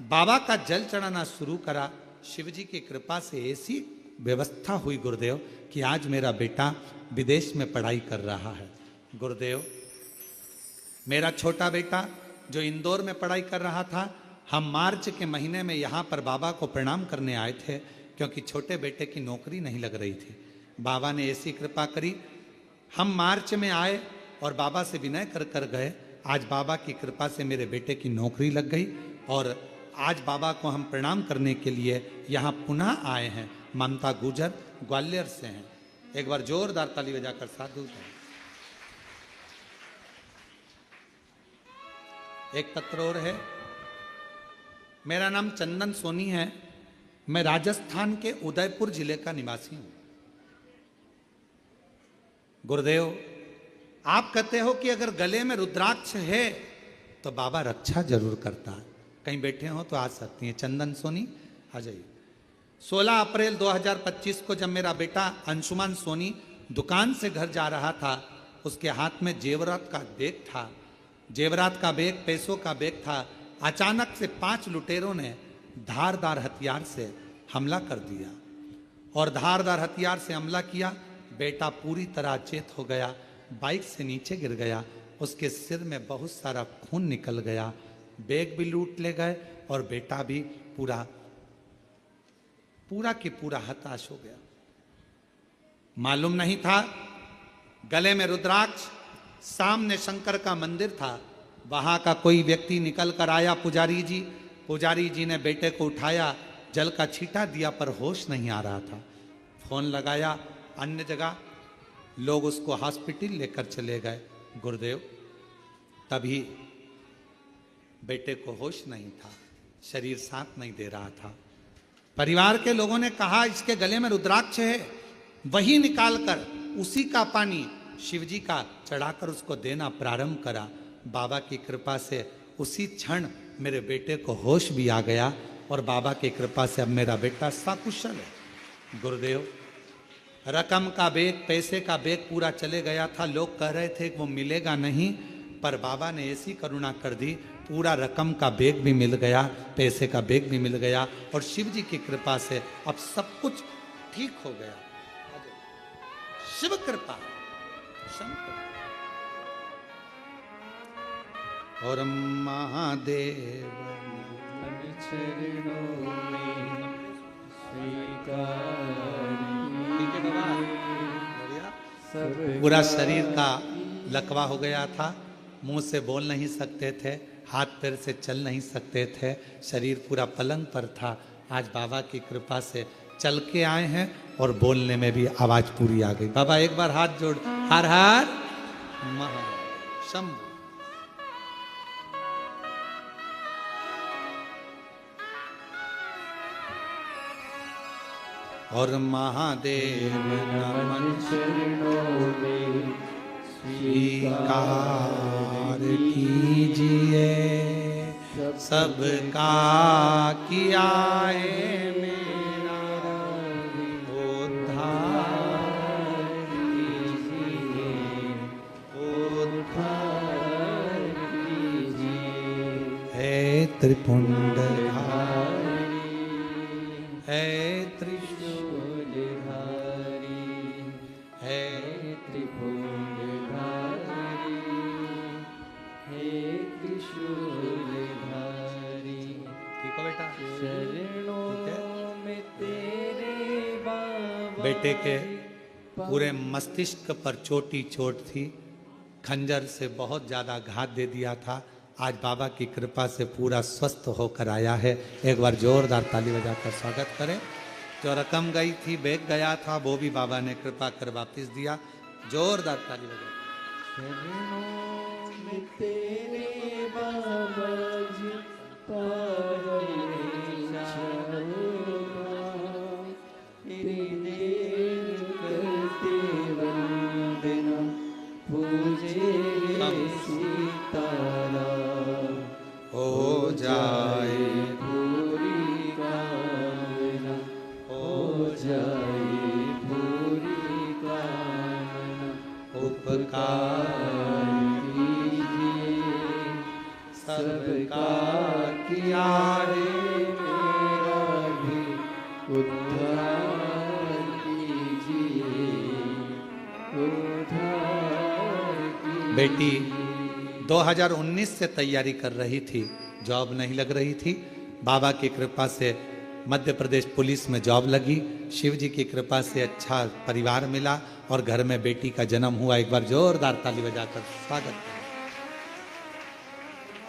बाबा का जल चढ़ाना शुरू करा। शिव जी की कृपा से ऐसी व्यवस्था हुई गुरुदेव कि आज मेरा बेटा विदेश में पढ़ाई कर रहा है। गुरुदेव, मेरा छोटा बेटा जो इंदौर में पढ़ाई कर रहा था, हम मार्च के महीने में यहाँ पर बाबा को प्रणाम करने आए थे, क्योंकि छोटे बेटे की नौकरी नहीं लग रही थी। बाबा ने ऐसी कृपा करी, हम मार्च में आए और बाबा से विनय कर कर गए। आज बाबा की कृपा से मेरे बेटे की नौकरी लग गई, और आज बाबा को हम प्रणाम करने के लिए यहाँ पुनः आए हैं। ममता गुजर ग्वालियर से हैं। एक बार जोरदार ताली बजाकर साधु हैं। एक पत्र और है। मेरा नाम चंदन सोनी है, मैं राजस्थान के उदयपुर जिले का निवासी हूँ। गुरुदेव आप कहते हो कि अगर गले में रुद्राक्ष है तो बाबा रक्षा जरूर करता है। कहीं बैठे हो तो आ सकती हैं। चंदन सोनी आ जाइए। 16 अप्रैल 2025 को जब मेरा बेटा अंशुमान सोनी दुकान से घर जा रहा था, उसके हाथ में जेवरात का बैग था। जेवरात का बैग, पैसों का बैग था। अचानक से 5 लुटेरों ने धारदार हथियार से हमला कर दिया और धारदार हथियार से हमला किया। बेटा पूरी तरह अचेत हो गया, बाइक से नीचे गिर गया। उसके सिर में बहुत सारा खून निकल गया। बैग भी लूट ले गए और बेटा भी पूरा के पूरा हताश हो गया। मालूम नहीं था गले में रुद्राक्ष, सामने शंकर का मंदिर था। वहां का कोई व्यक्ति निकल कर आया, पुजारी जी ने बेटे को उठाया, जल का छींटा दिया पर होश नहीं आ रहा था। फोन लगाया अन्य जगह, लोग उसको हॉस्पिटल लेकर चले गए। गुरुदेव तभी बेटे को होश नहीं था, शरीर साथ नहीं दे रहा था। परिवार के लोगों ने कहा इसके गले में रुद्राक्ष है, वही निकालकर उसी का पानी शिवजी का चढ़ाकर उसको देना प्रारंभ करा। बाबा की कृपा से उसी क्षण मेरे बेटे को होश भी आ गया और बाबा की कृपा से अब मेरा बेटा सकुशल है। गुरुदेव रकम का बैग, पैसे का बैग पूरा चले गया था। लोग कह रहे थे कि वो मिलेगा नहीं, पर बाबा ने ऐसी करुणा कर दी, पूरा रकम का बैग भी मिल गया, पैसे का बैग भी मिल गया और शिव जी की कृपा से अब सब कुछ ठीक हो गया। शिव कृपा, शंकर और महादेव चरणों में पूरा शरीर का लकवा हो गया था, मुंह से बोल नहीं सकते थे, हाथ पैर से चल नहीं सकते थे, शरीर पूरा पलंग पर था। आज बाबा की कृपा से चल के आए हैं और बोलने में भी आवाज पूरी आ गई। बाबा एक बार हाथ जोड़, हर हर शंभु। और महादेव नमन चरणों में स्वीकार कीजिए, सबका किया है मेरा उद्धार कीजिए, उद्धार कीजिए। हे त्रिपुंडधारी, हे त्रिशूलधारी, हे त्रिपुंडधारी, हे त्रिशूलधारी। ठीक हो बेटा? चरणों में तेरे बाबा। बेटे के पूरे मस्तिष्क पर चोटी चोट थी, खंजर से बहुत ज्यादा घात दे दिया था। आज बाबा की कृपा से पूरा स्वस्थ होकर आया है। एक बार जोरदार ताली बजाकर स्वागत करें। जो रकम गई थी, बैग गया था, वो भी बाबा ने कृपा कर वापस दिया। जोरदार ताली बजा। चरणों में तेरे बाबा जी करते वंदना, पूजे सीतारा, हो जाए पूरी कामना, हो जाए पूरी कामना। उपकार कीजिए सबका किया है मेरा भी उद्धार कीजिए, उद्धार कीजिए। बेटी 2019 से तैयारी कर रही थी, जॉब नहीं लग रही थी। बाबा की कृपा से मध्य प्रदेश पुलिस में जॉब लगी। शिव जी की कृपा से अच्छा परिवार मिला और घर में बेटी का जन्म हुआ। एक बार जोरदार ताली बजाकर स्वागत करें।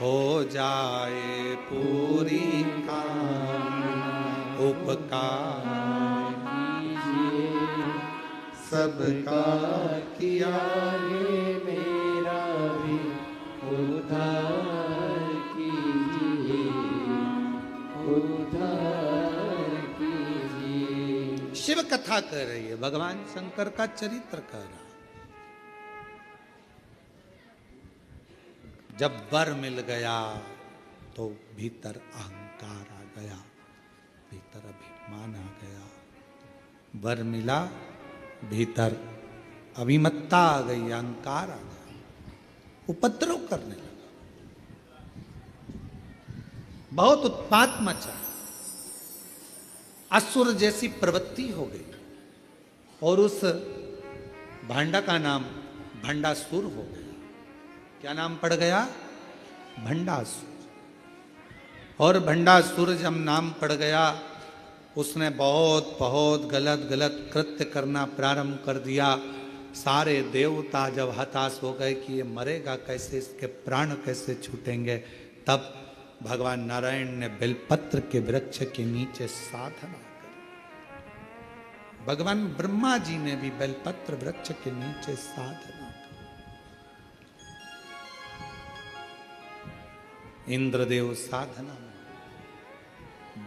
हो जाए पूरी कामना, उपकार कीजिए सबका किया है मेरा भी उद्धार कीजिए, उद्धार कीजिए। शिव कथा कर रही है, भगवान शंकर का चरित्र कर रहा है। जब वर मिल गया तो भीतर अहंकार आ गया, भीतर अभिमान आ गया। वर मिला, भीतर अभिमत्ता आ गई, अहंकार आ गया, उपद्रव करने लगा, बहुत उत्पात मचा, असुर जैसी प्रवृत्ति हो गई। और उस भांडा का नाम भंडासुर हो गया। क्या नाम पड़ गया? भंडासुर। और भंडासुर जब नाम पड़ गया, उसने बहुत बहुत गलत गलत कृत्य करना प्रारंभ कर दिया। सारे देवता जब हताश हो गए कि ये मरेगा कैसे, इसके प्राण कैसे छूटेंगे, तब भगवान नारायण ने बेलपत्र के वृक्ष के नीचे साधना करी। भगवान ब्रह्मा जी ने भी बेलपत्र वृक्ष के नीचे साधना करी। इंद्रदेव साधना में,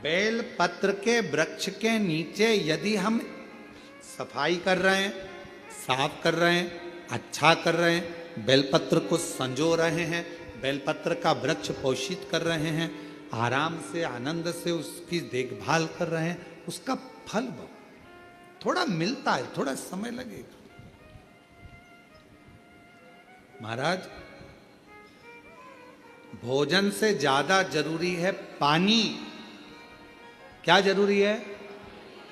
बेलपत्र के वृक्ष के नीचे यदि हम सफाई कर रहे हैं, साफ कर रहे हैं, अच्छा कर रहे हैं, बेलपत्र को संजो रहे हैं, बेलपत्र का वृक्ष पोषित कर रहे हैं, आराम से आनंद से उसकी देखभाल कर रहे हैं, उसका फल थोड़ा मिलता है, थोड़ा समय लगेगा। महाराज, भोजन से ज्यादा जरूरी है पानी। क्या जरूरी है?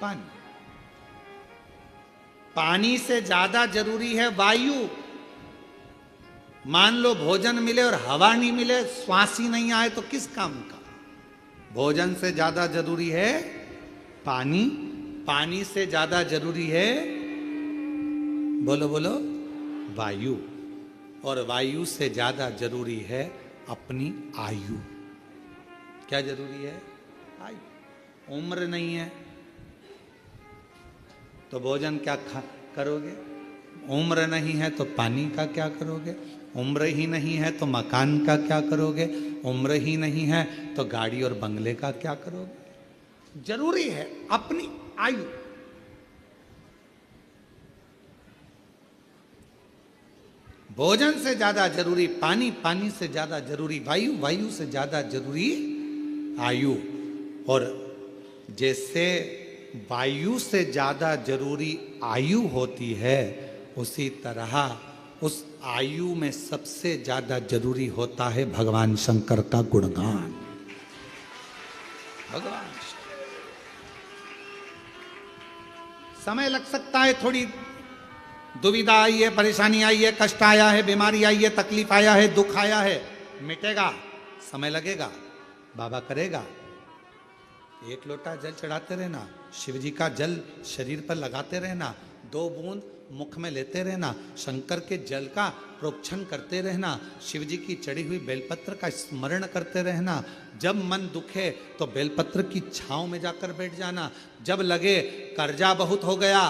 पानी। पानी से ज्यादा जरूरी है वायु। मान लो भोजन मिले और हवा नहीं मिले, श्वास ही नहीं आए तो किस काम का? भोजन से ज्यादा जरूरी है पानी, पानी से ज्यादा जरूरी है, बोलो बोलो, वायु, और वायु से ज्यादा जरूरी है अपनी आयु। क्या जरूरी है? आयु। उम्र नहीं है तो भोजन क्या करोगे? उम्र नहीं है तो पानी का क्या करोगे? उम्र ही नहीं है तो मकान का क्या करोगे? उम्र ही नहीं है तो गाड़ी और बंगले का क्या करोगे? जरूरी है अपनी आयु। भोजन से ज्यादा जरूरी पानी, पानी से ज्यादा जरूरी वायु, वायु से ज्यादा जरूरी आयु। और जैसे वायु से ज्यादा जरूरी आयु होती है, उसी तरह उस आयु में सबसे ज्यादा जरूरी होता है भगवान शंकर का गुणगान। भगवान समय लग सकता है, थोड़ी दुविधा आई है, परेशानी आई है, कष्ट आया है, बीमारी आई है, तकलीफ आया है, दुख आया है, मिटेगा, समय लगेगा, बाबा करेगा। एक लोटा जल चढ़ाते रहना, शिव जी का जल शरीर पर लगाते रहना, 2 बूंद मुख में लेते रहना, शंकर के जल का प्रोक्षण करते रहना, शिव जी की चढ़ी हुई बेलपत्र का स्मरण करते रहना। जब मन दुखे तो बेलपत्र की छांव में जाकर बैठ जाना। जब लगे कर्जा बहुत हो गया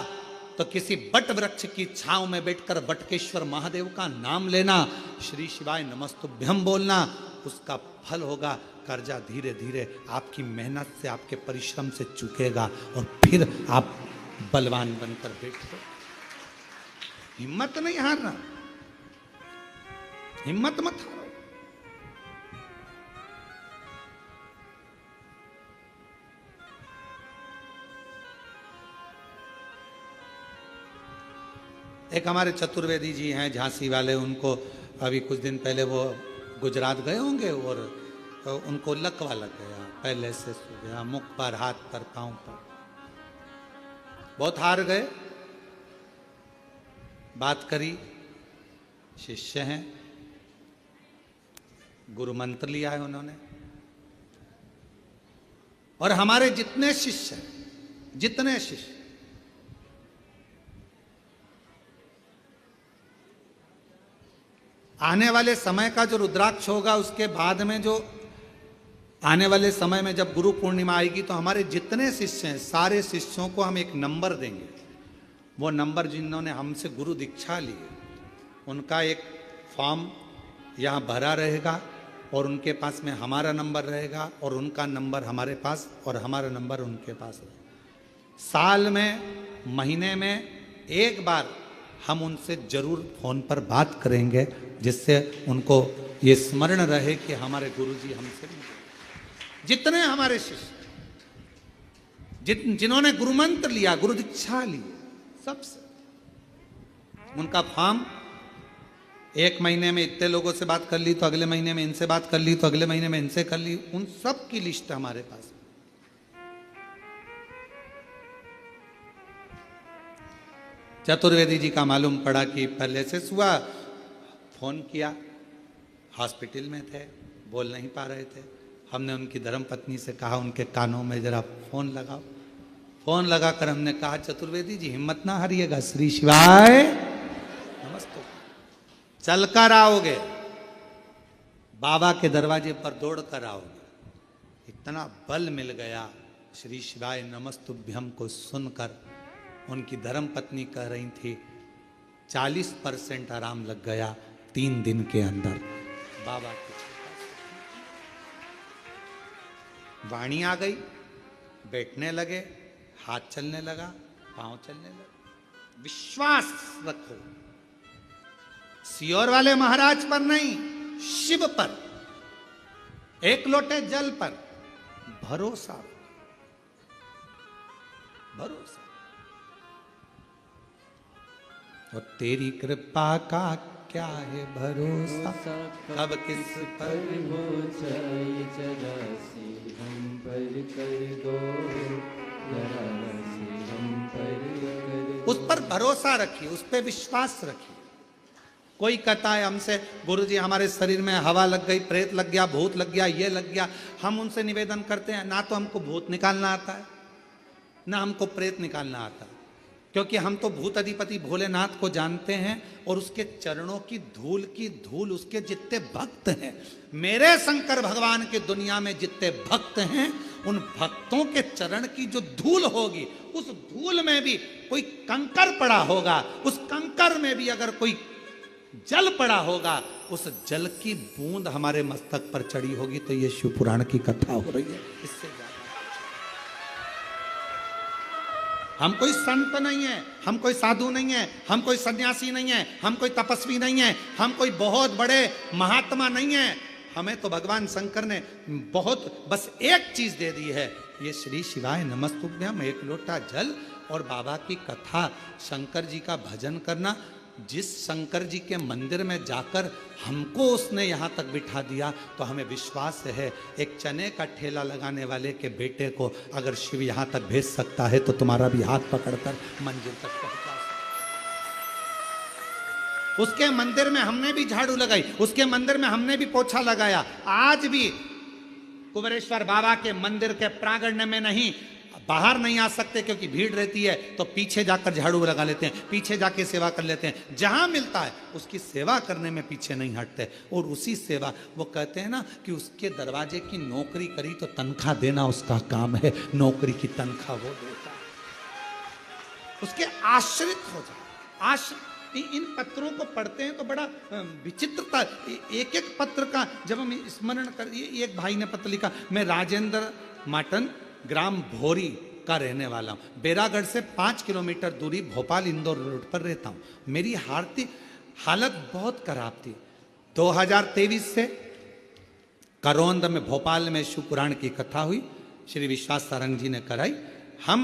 तो किसी बट वृक्ष की छांव में बैठकर बटकेश्वर महादेव का नाम लेना, श्री शिवाय नमस्तुभ्यम बोलना, उसका फल होगा। कर्जा धीरे धीरे आपकी मेहनत से, आपके परिश्रम से चुकेगा और फिर आप बलवान बनकर बैठो। हिम्मत नहीं हारना, हिम्मत मत हारो। एक हमारे चतुर्वेदी जी हैं झांसी वाले, उनको अभी कुछ दिन पहले वो गुजरात गए होंगे और उनको लकवा लग गया, पहले से सो गया, मुख पर, हाथ पर, पांव पर, बहुत हार गए। बात करी, शिष्य हैं, गुरु मंत्र लिया है उन्होंने, और हमारे जितने शिष्य हैं, जितने शिष्य, आने वाले समय का जो रुद्राक्ष होगा, उसके बाद में जो आने वाले समय में जब गुरु पूर्णिमा आएगी तो हमारे जितने शिष्य हैं, सारे शिष्यों को हम एक नंबर देंगे। वो नंबर जिन्होंने हमसे गुरु दीक्षा ली है, उनका एक फॉर्म यहाँ भरा रहेगा और उनके पास में हमारा नंबर रहेगा और उनका नंबर हमारे पास और हमारा नंबर उनके पास रहेगा। साल में, महीने में एक बार हम उनसे जरूर फोन पर बात करेंगे, जिससे उनको ये स्मरण रहे कि हमारे गुरुजी हमसे मिले। जितने हमारे शिष्य जिन्होंने गुरु मंत्र लिया, गुरु दीक्षा ली, सबसे उनका फॉर्म एक महीने में इतने लोगों से बात कर ली, तो अगले महीने में इनसे बात कर ली, तो अगले महीने में इनसे कर ली, उन सब की लिस्ट हमारे पास। चतुर्वेदी जी का मालूम पड़ा कि पहले से हुआ, फोन किया, हॉस्पिटल में थे, बोल नहीं पा रहे थे। हमने उनकी धर्मपत्नी से कहा उनके कानों में जरा फोन लगाओ। फोन लगाकर हमने कहा चतुर्वेदी जी हिम्मत ना हारिएगा, श्री शिवाय नमस्ते, चलकर आओगे, बाबा के दरवाजे पर दौड़ कर आओगे। इतना बल मिल गया श्री शिवाय नमस्तुभ्यम को सुनकर। उनकी धर्मपत्नी कह रही थी 40% आराम लग गया 3 दिन के अंदर। बाबा की वाणी आ गई, बैठने लगे, हाथ चलने लगा, पांव चलने लगा। विश्वास रखो, सियोर वाले महाराज पर नहीं, शिव पर, एक लोटे जल पर भरोसा, भरोसा। और तेरी कृपा का क्या है भरोसा, कब किस पर हो जाए जरा सी हम पर कर दो, जरा सी हम पर कर दो। उस पर भरोसा रखिए, उस पर विश्वास रखिए। कोई कहता है हमसे गुरुजी हमारे शरीर में हवा लग गई, प्रेत लग गया, भूत लग गया, ये लग गया। हम उनसे निवेदन करते हैं, ना तो हमको भूत निकालना आता है, ना हमको प्रेत निकालना आता है, क्योंकि हम तो भूत अधिपति भोलेनाथ को जानते हैं और उसके चरणों की धूल उसके जितने भक्त हैं, मेरे शंकर भगवान की दुनिया में जितने भक्त हैं, उन भक्तों के चरण की जो धूल होगी, उस धूल में भी कोई कंकर पड़ा होगा, उस कंकर में भी अगर कोई जल पड़ा होगा, उस जल की बूंद हमारे मस्तक पर चढ़ी होगी, तो ये शिव पुराण की कथा हो रही है। इससे ज्यादा हम कोई संत नहीं है, हम कोई साधु नहीं है, हम कोई सन्यासी नहीं है, हम कोई तपस्वी नहीं है, हम कोई बहुत बड़े महात्मा नहीं है। हमें तो भगवान शंकर ने बहुत बस एक चीज दे दी है, ये श्री शिवाय नमस्तुभ्यम, एक लोटा जल और बाबा की कथा, शंकर जी का भजन करना। जिस शंकर जी के मंदिर में जाकर हमको उसने यहाँ तक बिठा दिया, तो हमें विश्वास है एक चने का ठेला लगाने वाले के बेटे को अगर शिव यहाँ तक भेज सकता है, तो तुम्हारा भी हाथ पकड़कर मंजिल तक पहुँचा सकता। उसके मंदिर में हमने भी झाड़ू लगाई, उसके मंदिर में हमने भी पोछा लगाया। आज भी कुबेरेश्वर बाबा के मंदिर के प्रांगण में नहीं, बाहर नहीं आ सकते क्योंकि भीड़ रहती है, तो पीछे जाकर झाड़ू लगा लेते हैं, पीछे जाके सेवा कर लेते हैं। जहां मिलता है उसकी सेवा करने में पीछे नहीं हटते। और उसी सेवा, वो कहते हैं ना कि उसके दरवाजे की नौकरी करी तो तनख्वाह देना उसका काम है, नौकरी की तनख्वाह वो देता है। उसके आश्रित हो जाए। इन पत्रों को पढ़ते हैं तो बड़ा विचित्रता, एक एक पत्र का जब हम स्मरण कर, एक भाई ने पत्र लिखा, मैं राजेंद्र माटन ग्राम भोरी का रहने वाला हूँ, बेरागढ़ से 5 किलोमीटर दूरी भोपाल इंदौर रोड पर रहता हूँ। मेरी हालत बहुत खराब थी। 2023 से करौंद में भोपाल में शिव पुराण की कथा हुई, श्री विश्वास सारंग जी ने कराई। हम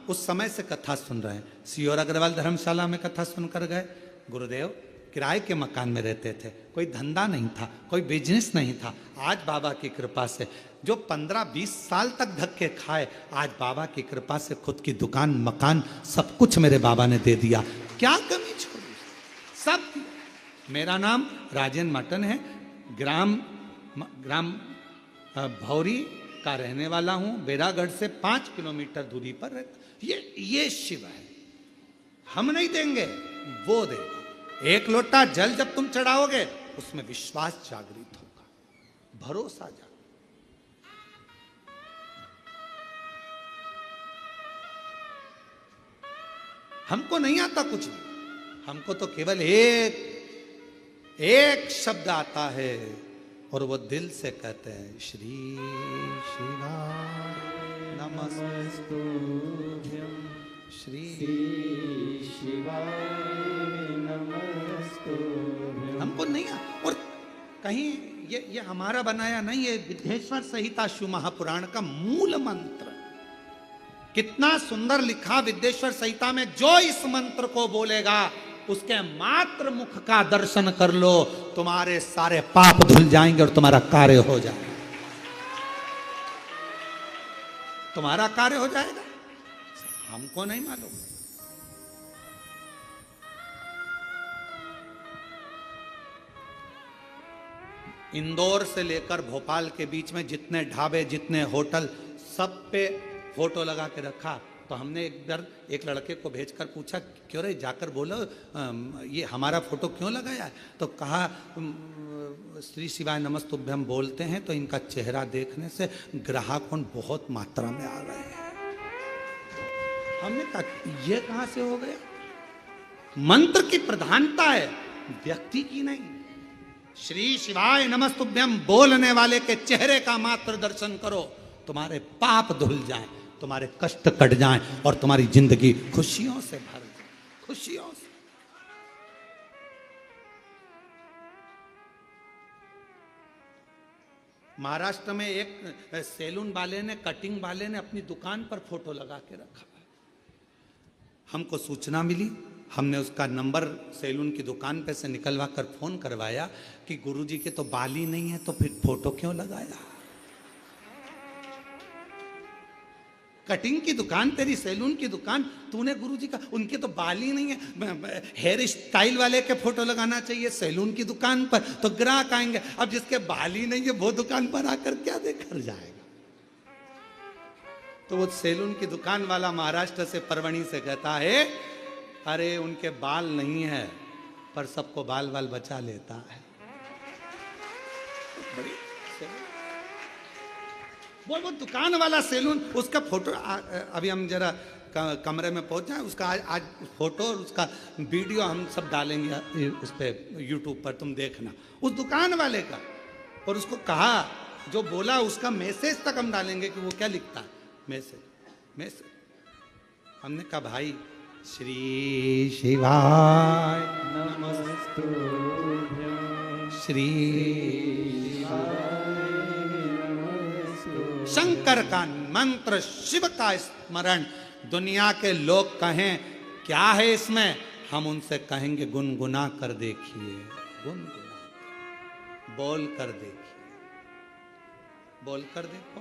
उस समय से कथा सुन रहे हैं। सियोर अग्रवाल धर्मशाला में कथा सुनकर गए। गुरुदेव किराए के मकान में रहते थे, कोई धंधा नहीं था, कोई बिजनेस नहीं था। आज बाबा की कृपा से जो 15-20 साल तक धक्के खाए, आज बाबा की कृपा से खुद की दुकान, मकान, सब कुछ मेरे बाबा ने दे दिया। क्या कमी छोड़ी, सब दिया। मेरा नाम राजेंद्र माटन है, ग्राम भौरी का रहने वाला हूँ, बेरागढ़ से 5 किलोमीटर दूरी पर रहता। ये शिव है, हम नहीं देंगे, वो देगा। एक लोटा जल जब तुम चढ़ाओगे, उसमें विश्वास जागृत होगा, भरोसा जागृत। हमको नहीं आता कुछ नहीं, हमको तो केवल एक शब्द आता है, और वो दिल से कहते हैं श्री शिवाय नमस्तुभ्यम, श्री शिवाय नमस्तुभ्यम। हमको नहीं आता। और कहीं ये हमारा बनाया नहीं, ये विद्येश्वर संहिता शिव महापुराण का मूल मंत्र। कितना सुंदर लिखा विद्येश्वर संहिता में, जो इस मंत्र को बोलेगा उसके मात्र मुख का दर्शन कर लो, तुम्हारे सारे पाप धुल जाएंगे और तुम्हारा कार्य हो जाएगा। तुम्हारा कार्य हो जाएगा, हमको नहीं मालूम। इंदौर से लेकर भोपाल के बीच में जितने ढाबे, जितने होटल, सब पे फोटो लगा के रखा। तो हमने एक बार एक लड़के को भेजकर पूछा, क्यों रे, जाकर बोलो ये हमारा फोटो क्यों लगाया है? तो कहा श्री शिवाय नमस्तुभ्यम बोलते हैं तो इनका चेहरा देखने से ग्राहक बहुत मात्रा में आ गए हैं। हमने कहा ये कहां से हो गया? मंत्र की प्रधानता है, व्यक्ति की नहीं। श्री शिवाय नमस्तुभ्यम बोलने वाले के चेहरे का मात्र दर्शन करो, तुम्हारे पाप धुल जाएं, तुम्हारे कष्ट कट जाएं और तुम्हारी जिंदगी खुशियों से भर जाए, खुशियों से। महाराष्ट्र में एक सैलून वाले ने, कटिंग वाले ने अपनी दुकान पर फोटो लगा के रखा। हमको सूचना मिली, हमने उसका नंबर सैलून की दुकान पे से निकलवा कर फोन करवाया कि गुरुजी के तो बाल ही नहीं है, तो फिर फोटो क्यों लगाया? कटिंग की दुकान तेरी, सैलून की दुकान, तूने गुरुजी का, उनके तो बाल ही नहीं है, हेयर स्टाइल वाले के फोटो लगाना चाहिए सैलून की दुकान पर, तो ग्राहक आएंगे। अब जिसके बाल ही नहीं है वो दुकान पर आकर क्या देखकर जाएगा? तो वो सैलून की दुकान वाला महाराष्ट्र से, परवणी से कहता है, अरे उनके बाल नहीं है पर सबको बाल बाल बचा लेता है। वो दुकान वाला सैलून, उसका फोटो अभी हम जरा कमरे में पहुंच जाए, उसका आज फोटो और उसका वीडियो हम सब डालेंगे उस पर, यूट्यूब पर, तुम देखना उस दुकान वाले का। और उसको कहा, जो बोला उसका मैसेज तक हम डालेंगे कि वो क्या लिखता है, मैसेज। हमने कहा भाई, श्री शिवाय नमस्तुभ्यं, श्री शंकर का मंत्र, शिव का स्मरण। दुनिया के लोग कहें क्या है इसमें, हम उनसे कहेंगे गुनगुना कर देखिए, गुनगुना बोल कर देखिए, बोल कर देखो,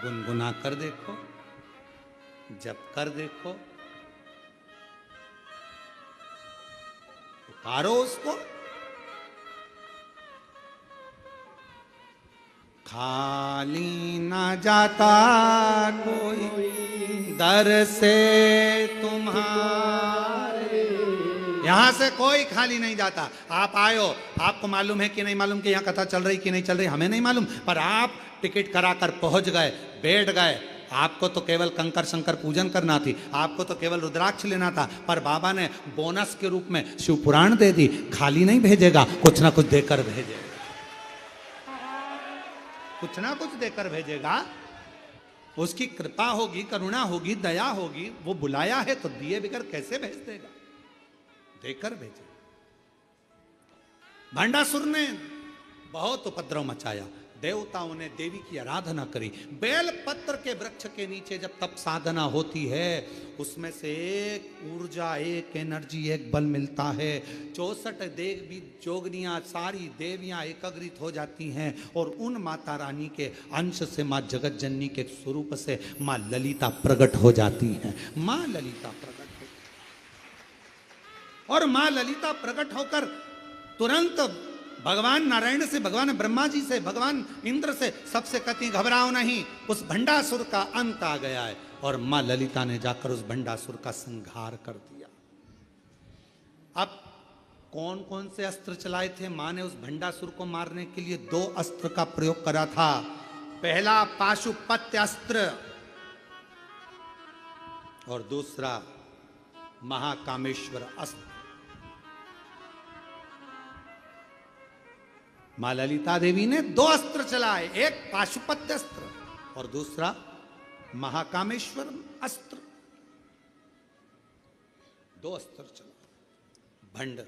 गुनगुना कर देखो, जप कर देखो, पुकारो उसको। खाली ना जाता कोई दर से तुम्हारे, यहां से कोई खाली नहीं जाता। आप आयो, आपको मालूम है कि नहीं मालूम कि यहां कथा चल रही कि नहीं चल रही, हमें नहीं मालूम, पर आप टिकट कराकर पहुंच गए, बैठ गए। आपको तो केवल कंकर शंकर पूजन करना थी, आपको तो केवल रुद्राक्ष लेना था, पर बाबा ने बोनस के रूप में शिव पुराण दे दी। खाली नहीं भेजेगा, कुछ ना कुछ देकर भेजेगा, कुछ ना कुछ देकर भेजेगा। उसकी कृपा होगी, करुणा होगी, दया होगी। वो बुलाया है तो दिए बगैर कैसे भेज देगा, देकर भेजेगा। भंडासुर ने बहुत उपद्रव मचाया, देवताओं ने देवी की आराधना करी। बेल पत्र के वृक्ष के नीचे जब तप साधना होती है, उसमें से एक ऊर्जा, एक एनर्जी, एक बल मिलता है। 64 देवी जोगनियां, सारी देवियां एकत्रित हो जाती हैं और उन माता रानी के अंश से, माँ जगत जननी के स्वरूप से माँ ललिता प्रकट हो जाती हैं। माँ ललिता प्रकट हो, और माँ ललिता प्रकट होकर तुरंत भगवान नारायण से, भगवान ब्रह्मा जी से, भगवान इंद्र से, सबसे कहती घबराओ नहीं, उस भंडासुर का अंत आ गया है। और मां ललिता ने जाकर उस भंडासुर का संहार कर दिया। अब कौन कौन से अस्त्र चलाए थे? मां ने उस भंडासुर को मारने के लिए 2 अस्त्र का प्रयोग करा था। पहला पाशुपत्य अस्त्र और दूसरा महाकामेश्वर अस्त्र। मां ललिता देवी ने 2 अस्त्र चलाए, एक पाशुपत्य अस्त्र और दूसरा महाकामेश्वर अस्त्र। 2 अस्त्र चला। भंड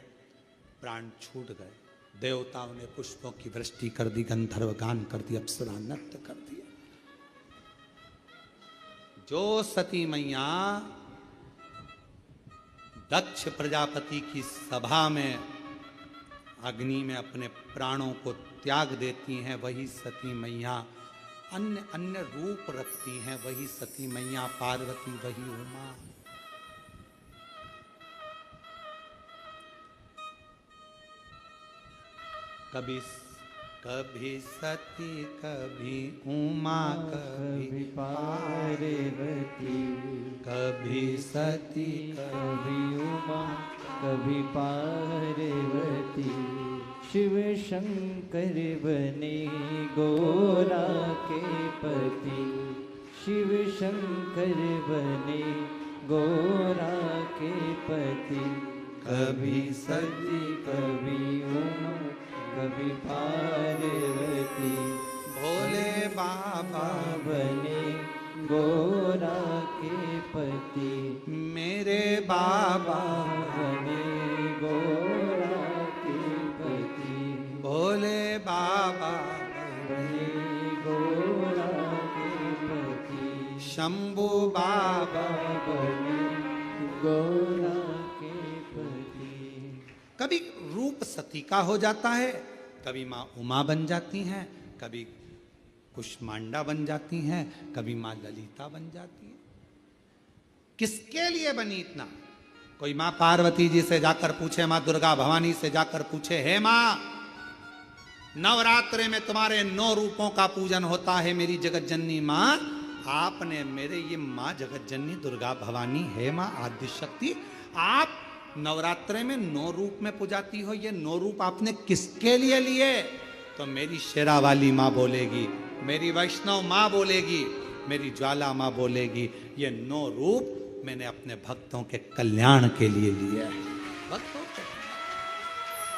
प्राण छूट गए। देवताओं ने पुष्पों की वृष्टि कर दी, गंधर्व गान कर दी, अप्सरा नृत्य कर दिया। जो सती मैया दक्ष प्रजापति की सभा में अग्नि में अपने प्राणों को त्याग देती हैं, वही सती मैया अन्य अन्य रूप रखती हैं। वही सती मैया पार्वती, वही उमा। कभी कभी सती, कभी उमा, कभी पार्वती, कभी सती, कभी उमा, कभी पार्वती। शिव शंकर बने गोरा के पति, शिव शंकर बने गोरा के पति। कभी सती, कभी उमा, कभी पार्वती। भोले बाबा बने गोरा के पति, मेरे बाबा बने गोरा के पति। भोले बाबा बने गोरा के पति, शंभू बाबा। बने गोरा के पति। कभी रूप सती का हो जाता है, कभी माँ उमा बन जाती हैं, कभी कुष्मांडा बन जाती हैं, कभी माँ ललिता बन जाती है। किसके लिए बनी इतना? कोई माँ पार्वती जी से जाकर पूछे, माँ दुर्गा भवानी से जाकर पूछे, हे माँ, नवरात्रे में तुम्हारे 9 रूपों का पूजन होता है मेरी जगत जननी माँ, आपने मेरे ये माँ जगत जननी दुर्गा भवानी है माँ आदि शक्ति, आप नवरात्रे में 9 रूप में पुजाती हो, ये 9 रूप आपने किसके लिए लिए? तो मेरी शेरा वाली माँ बोलेगी, मेरी वैष्णव माँ बोलेगी, मेरी ज्वाला माँ बोलेगी, ये 9 रूप मैंने अपने भक्तों के कल्याण के लिए लिए है। भक्तों के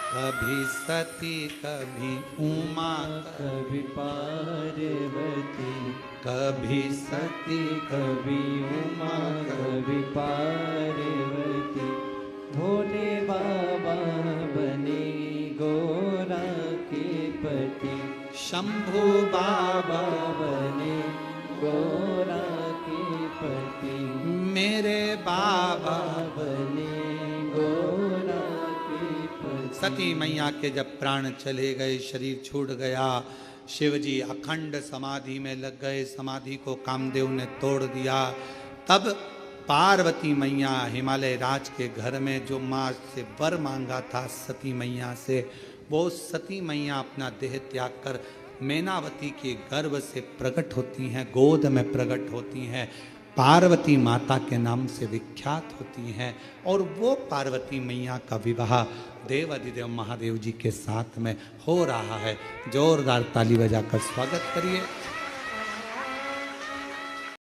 कभी सती, कभी उमा, कभी पार्वती, कभी सती, कभी उमा, कभी पार्वती। भोले बाबा बने गोरा के पति, शंभू बाबा बने गोरा के पति। मेरे बाबा बने गोरा के पति। सती मैया के जब प्राण चले गए, शरीर छूट गया, शिव जी अखंड समाधि में लग गए, समाधि को कामदेव ने तोड़ दिया। तब पार्वती मैया हिमालय राज के घर में जो माँ से वर मांगा था सती मैया से, वो सती मैया अपना देह त्याग कर मैनावती के गर्भ से प्रकट होती हैं, गोद में प्रकट होती हैं, पार्वती माता के नाम से विख्यात होती हैं। और वो पार्वती मैया का विवाह देवाधिदेव महादेव जी के साथ में हो रहा है। जोरदार ताली बजाकर स्वागत करिए।